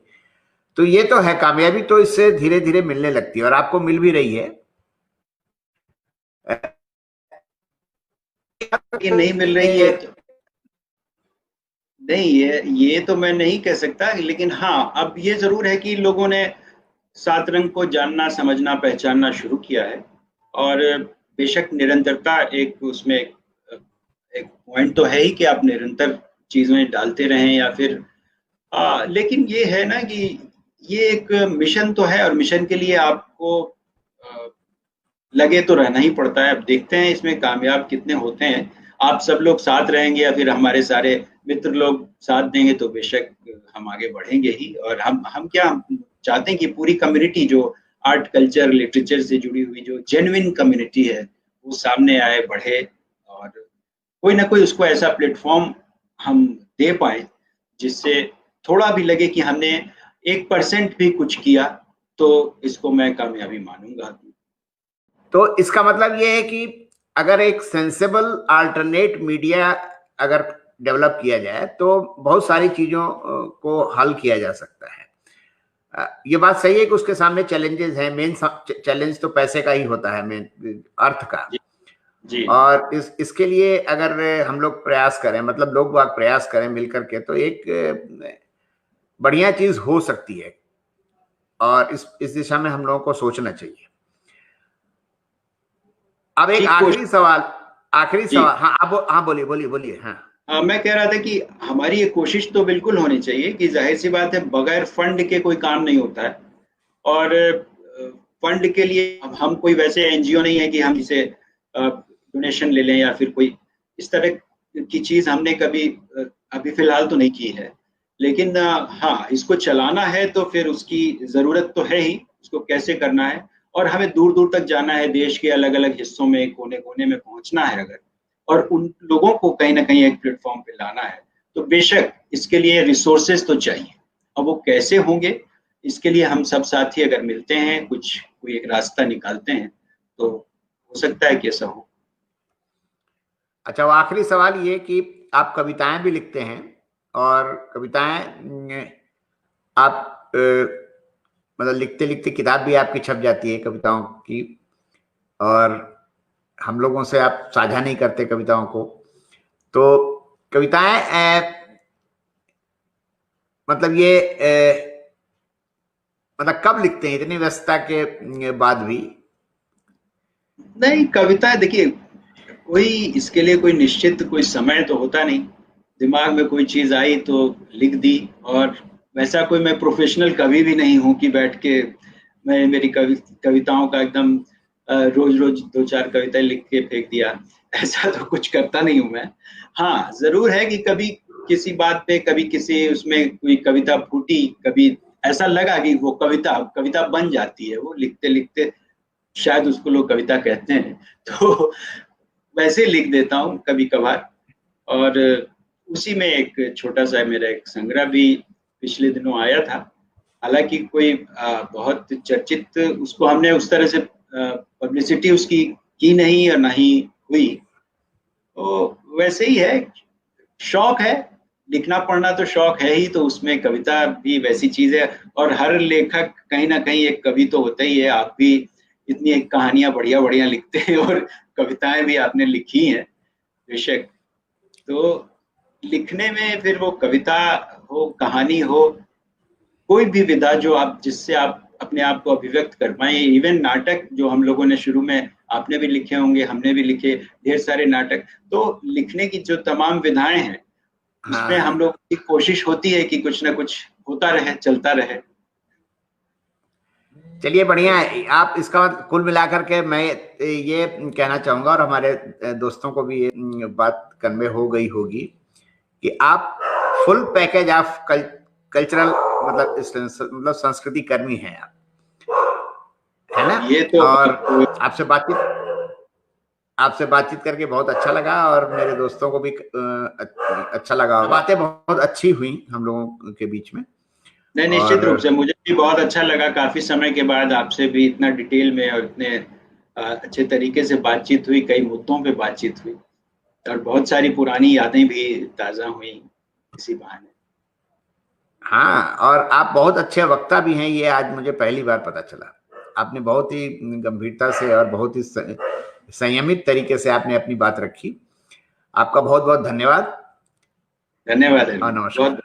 तो ये तो है, कामयाबी तो इससे धीरे धीरे मिलने लगती है और आपको मिल भी रही है। ये नहीं मिल रही है तो नहीं, ये तो मैं नहीं कह सकता, लेकिन हाँ अब ये जरूर है कि लोगों ने सातरंग को जानना, समझना, पहचानना शुरू किया है। और बेशक निरंतरता एक उसमें एक पॉइंट तो है ही कि आप निरंतर चीजें डालते रहें, या फिर लेकिन ये है ना कि ये एक मिशन तो है, और मिशन के लिए आपको लगे तो रहना ही पड़ता है। अब देखते हैं इसमें कामयाब कितने होते हैं। आप सब लोग साथ रहेंगे या फिर हमारे सारे मित्र लोग साथ देंगे तो बेशक हम आगे बढ़ेंगे ही। और हम क्या चाहते हैं कि पूरी कम्युनिटी जो आर्ट कल्चर लिटरेचर से जुड़ी हुई जो जेन्युइन कम्युनिटी है वो सामने आए, बढ़े, और कोई ना कोई उसको ऐसा प्लेटफॉर्म हम दे पाए जिससे थोड़ा भी लगे कि हमने 1% भी कुछ किया, तो इसको मैं कामयाबी मानूंगा। तो इसका मतलब ये है कि अगर एक सेंसेबल अल्टरनेट मीडिया अगर डेवलप किया जाए तो बहुत सारी चीजों को हल किया जा सकता है। ये बात सही है कि उसके सामने चैलेंजेस हैं। मेन चैलेंज तो पैसे का ही होता है, मेन अर्थ का। जी। और इसके लिए अगर हम लोग प्रयास करें, मतलब लोग बाग प्रयास करें मिलकर के, तो एक बढ़िया चीज हो सकती है, और इस दिशा में हम लोगों को सोचना चाहिए। अब एक आखिरी सवाल। हाँ बोलिए बोलिए बोलिए। हाँ, मैं कह रहा था कि हमारी ये कोशिश तो बिल्कुल होनी चाहिए कि जाहिर सी बात है बगैर फंड के कोई काम नहीं होता है, और फंड के लिए हम कोई वैसे एनजीओ नहीं है कि हम इसे डोनेशन ले लें या फिर कोई इस तरह की चीज हमने कभी अभी फिलहाल तो नहीं की है। लेकिन हाँ, इसको चलाना है तो फिर उसकी जरूरत तो है ही, उसको कैसे करना है, और हमें दूर दूर तक जाना है, देश के अलग अलग हिस्सों में, कोने कोने में पहुंचना है अगर, और उन लोगों को कहीं ना कहीं एक प्लेटफॉर्म पे लाना है, तो बेशक इसके लिए रिसोर्सेज तो चाहिए। अब वो कैसे होंगे, इसके लिए हम सब साथी अगर मिलते हैं, कोई एक रास्ता निकालते हैं, तो हो सकता है कि ऐसा हो। अच्छा, वो आखिरी सवाल ये कि आप कविताएं भी लिखते हैं, और कविताएं आप मतलब लिखते लिखते किताब भी आपकी छप जाती है कविताओं की, और हम लोगों से आप साझा नहीं करते कविताओं को। तो कविताएं मतलब ये मतलब कब लिखते हैं इतनी व्यस्तता के बाद भी? नहीं, कविता देखिए, कोई इसके लिए कोई निश्चित कोई समय तो होता नहीं, दिमाग में कोई चीज आई तो लिख दी। और वैसा कोई मैं प्रोफेशनल कवि भी नहीं हूँ कि बैठ के मैं मेरी कविताओं का एकदम रोज रोज 2-4 कविताएं लिख के फेंक दिया, ऐसा तो कुछ करता नहीं हूँ मैं। हाँ, जरूर है कि कभी किसी बात पे, कभी किसी उसमें कोई कविता फूटी, कभी ऐसा लगा कि वो कविता बन जाती है, वो लिखते लिखते शायद उसको लोग कविता कहते हैं, तो वैसे लिख देता हूँ कभी कभार। और उसी में एक छोटा सा मेरा एक संग्रह भी पिछले दिनों आया था, हालांकि कोई बहुत चर्चित उसको हमने उस तरह से पब्लिसिटी उसकी की नहीं और नहीं हुई, तो वैसे ही है, शौक है, लिखना पढ़ना तो शौक है ही, तो उसमें कविता भी वैसी चीज है। और हर लेखक कहीं ना कहीं एक कवि तो होता ही है। आप भी इतनी एक कहानियां बढ़िया बढ़िया लिखते हैं, और कविताएं भी आपने लिखी हैं बेशक। तो लिखने में फिर वो कविता हो, कहानी हो, कोई भी विधा जो आप जिससे आप अपने आप को अभिव्यक्त कर पाए, इवन नाटक जो हम लोगों ने शुरू में, आपने भी लिखे होंगे, हमने भी लिखे ढेर सारे नाटक, तो लिखने की जो तमाम विधाएं हैं उसमें हम लोग की कोशिश होती है कि कुछ ना कुछ होता रहे, चलता रहे। चलिए, बढ़िया है। आप इसका कुल मिलाकर के मैं ये कहना चाहूंगा, और हमारे दोस्तों को भी ये बात कन्वे हो गई होगी, कि आप फुल पैकेज ऑफ कल्चरल मतलब संस्कृति कर्मी हैं आप, है ना? ये तो और आपसे बातचीत करके बहुत अच्छा लगा, और मेरे दोस्तों को भी अच्छा लगा। बातें बहुत अच्छी हुई हम लोगों के बीच में। नहीं, निश्चित रूप से मुझे भी बहुत अच्छा लगा, काफी समय के बाद आपसे भी इतना डिटेल में और इतने अच्छे तरीके से बातचीत हुई, कई मुद्दों पे बातचीत हुई, और बहुत सारी पुरानी यादें भी ताजा हुई इसी बहाने। हाँ, और आप बहुत अच्छे वक्ता भी हैं, ये आज मुझे पहली बार पता चला। आपने बहुत ही गंभीरता से और बहुत ही संयमित तरीके से आपने अपनी बात रखी। आपका बहुत बहुत धन्यवाद। धन्यवाद। नमस्कार।